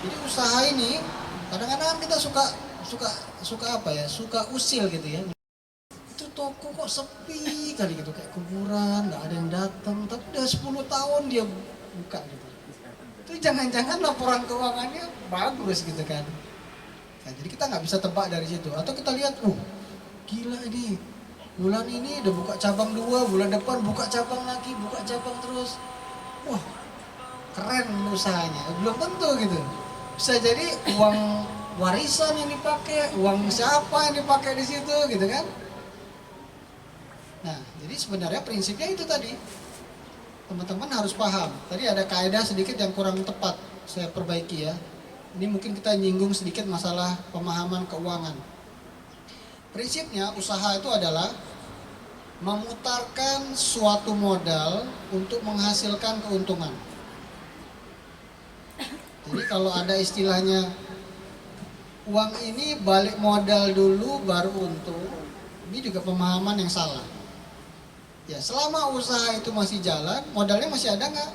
Jadi usaha ini kadang-kadang kita suka apa ya? Suka usil gitu ya. Itu toko kok sepi kali gitu, kayak kuburan, nggak ada yang datang. Tapi udah 10 tahun dia buka gitu. Itu jangan-jangan laporan keuangannya bagus gitu kan. Nah, jadi kita nggak bisa tebak dari situ. Atau kita lihat, gila ini. Bulan ini udah buka cabang 2, bulan depan buka cabang lagi, buka cabang terus. Wah, keren usahanya. Belum tentu gitu. Bisa jadi uang warisan yang dipakai, uang siapa yang dipakai di situ gitu kan. Nah, jadi sebenarnya prinsipnya itu tadi. Teman-teman harus paham. Tadi ada kaidah sedikit yang kurang tepat, saya perbaiki ya. Ini mungkin kita nyinggung sedikit masalah pemahaman keuangan. Prinsipnya usaha itu adalah memutarkan suatu modal untuk menghasilkan keuntungan. Jadi kalau ada istilahnya uang ini balik modal dulu baru untung, ini juga pemahaman yang salah. Ya selama usaha itu masih jalan, modalnya masih ada nggak?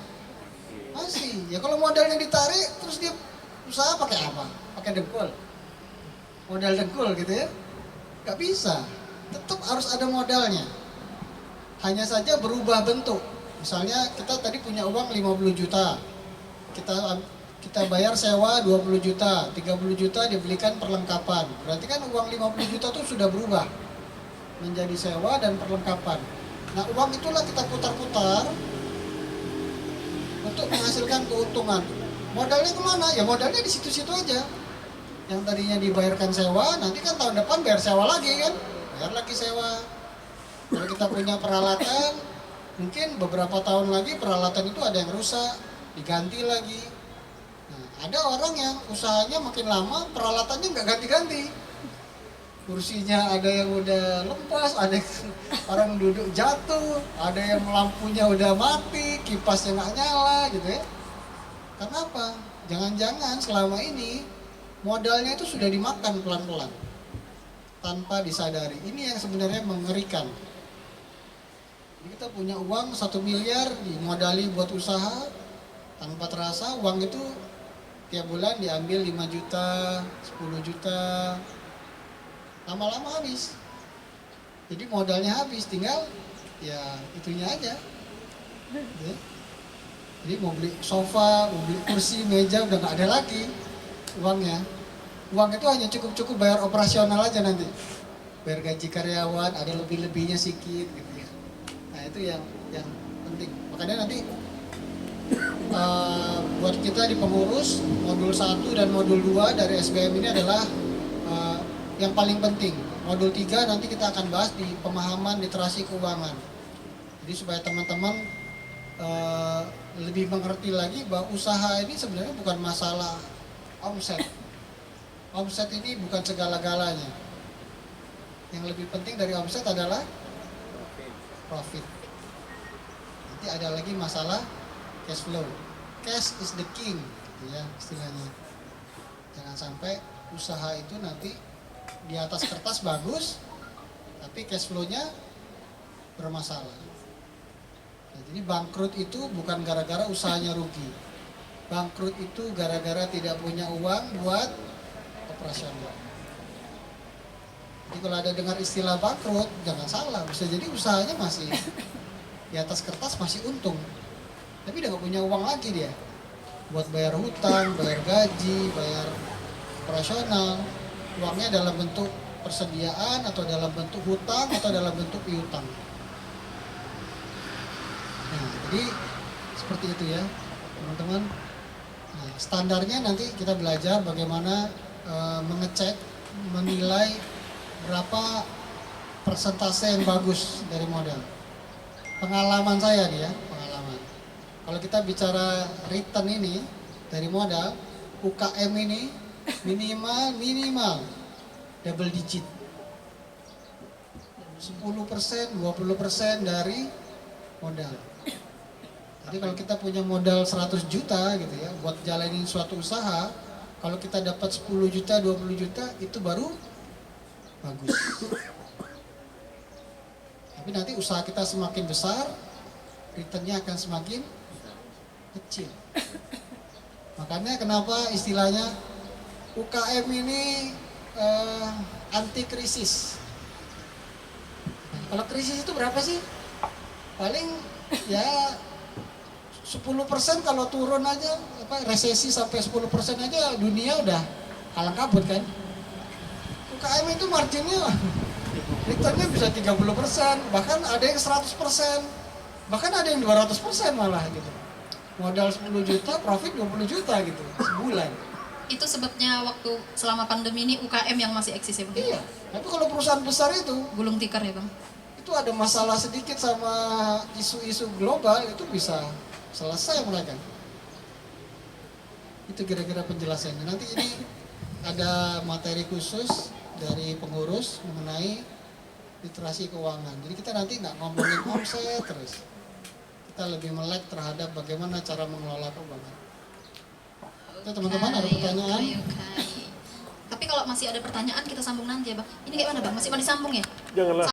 Masih. Ya kalau modalnya ditarik, terus dia usaha pakai apa? Pakai dengkul. Modal dengkul gitu ya? Nggak bisa. Tetap harus ada modalnya. Hanya saja berubah bentuk. Misalnya kita tadi punya uang 50 juta. Kita kita bayar sewa 20 juta, 30 juta dibelikan perlengkapan. Berarti kan uang 50 juta itu sudah berubah menjadi sewa dan perlengkapan. Nah, uang itulah kita putar-putar untuk menghasilkan keuntungan. Modalnya kemana? Ya modalnya di situ-situ aja. Yang tadinya dibayarkan sewa, nanti kan tahun depan bayar sewa lagi kan? Bayar lagi sewa. Kalau kita punya peralatan, mungkin beberapa tahun lagi peralatan itu ada yang rusak, diganti lagi. Nah, ada orang yang usahanya makin lama peralatannya nggak ganti-ganti. Kursinya ada yang udah lepas, ada yang orang duduk jatuh, ada yang lampunya udah mati, kipasnya nggak nyala gitu ya. Kenapa? Jangan-jangan selama ini modalnya itu sudah dimakan pelan-pelan tanpa disadari. Ini yang sebenarnya mengerikan. Jadi kita punya uang 1 miliar dimodali buat usaha, tanpa terasa uang itu tiap bulan diambil 5 juta, 10 juta, lama-lama habis. Jadi modalnya habis, tinggal ya itunya aja. Jadi mau beli sofa, mau beli kursi, meja udah nggak ada lagi uangnya. Uang itu hanya cukup bayar operasional aja nanti. Bayar gaji karyawan, ada lebih-lebihnya sedikit gitu ya. Nah itu yang penting. Makanya nanti buat kita di pengurus, modul 1 dan modul 2 dari SBM ini adalah yang paling penting. Modul 3 nanti kita akan bahas di pemahaman literasi keuangan. Jadi supaya teman-teman lebih mengerti lagi bahwa usaha ini sebenarnya bukan masalah omset. Omset ini bukan segala-galanya. Yang lebih penting dari omset adalah profit. Nanti ada lagi masalah cash flow. Cash is the king, gitu ya istilahnya. Jangan sampai usaha itu nanti di atas kertas bagus, tapi cash flow-nya bermasalah. Nah, jadi bangkrut itu bukan gara-gara usahanya rugi. Bangkrut itu gara-gara tidak punya uang buat operasional. Jadi kalau ada dengar istilah bangkrut, jangan salah. Bisa jadi usahanya masih di atas kertas masih untung, tapi udah gak punya uang lagi dia buat bayar hutang, bayar gaji, bayar operasional. Uangnya dalam bentuk persediaan atau dalam bentuk hutang atau dalam bentuk piutang. Nah, jadi seperti itu ya teman-teman. Nah, standarnya nanti kita belajar bagaimana mengecek, menilai berapa persentase yang bagus dari modal. Pengalaman saya nih ya, pengalaman. Kalau kita bicara return ini dari modal, UKM ini minimal double digit. 10%, 20% dari modal. Jadi kalau kita punya modal 100 juta gitu ya, buat jalanin suatu usaha, kalau kita dapat 10 juta, 20 juta, itu baru bagus. Tapi nanti usaha kita semakin besar, returnnya akan semakin kecil. Makanya kenapa istilahnya UKM ini anti krisis. Kalau krisis itu berapa sih? Paling ya 10% kalau turun aja, resesi sampai 10% aja dunia udah kalang kabut kan. UKM itu marginnya returnnya bisa 30%, bahkan ada yang 100%, bahkan ada yang 200% malah gitu. Modal 10 juta, profit 20 juta gitu sebulan. Itu sebabnya waktu selama pandemi ini UKM yang masih eksis ya Bang? Iya, tapi kalau perusahaan besar itu gulung tikar ya Bang? Itu ada masalah sedikit sama isu-isu global, itu bisa selesai mereka. Itu kira-kira penjelasannya. Nanti ini ada materi khusus dari pengurus mengenai literasi keuangan. Jadi kita nanti nggak ngomongin omset terus. Kita lebih melek terhadap bagaimana cara mengelola keuangan. Itu teman-teman ada pertanyaan? Tapi kalau masih ada pertanyaan kita sambung nanti ya Bang. Ini kayak mana Bang? Masih mau disambung ya? Janganlah.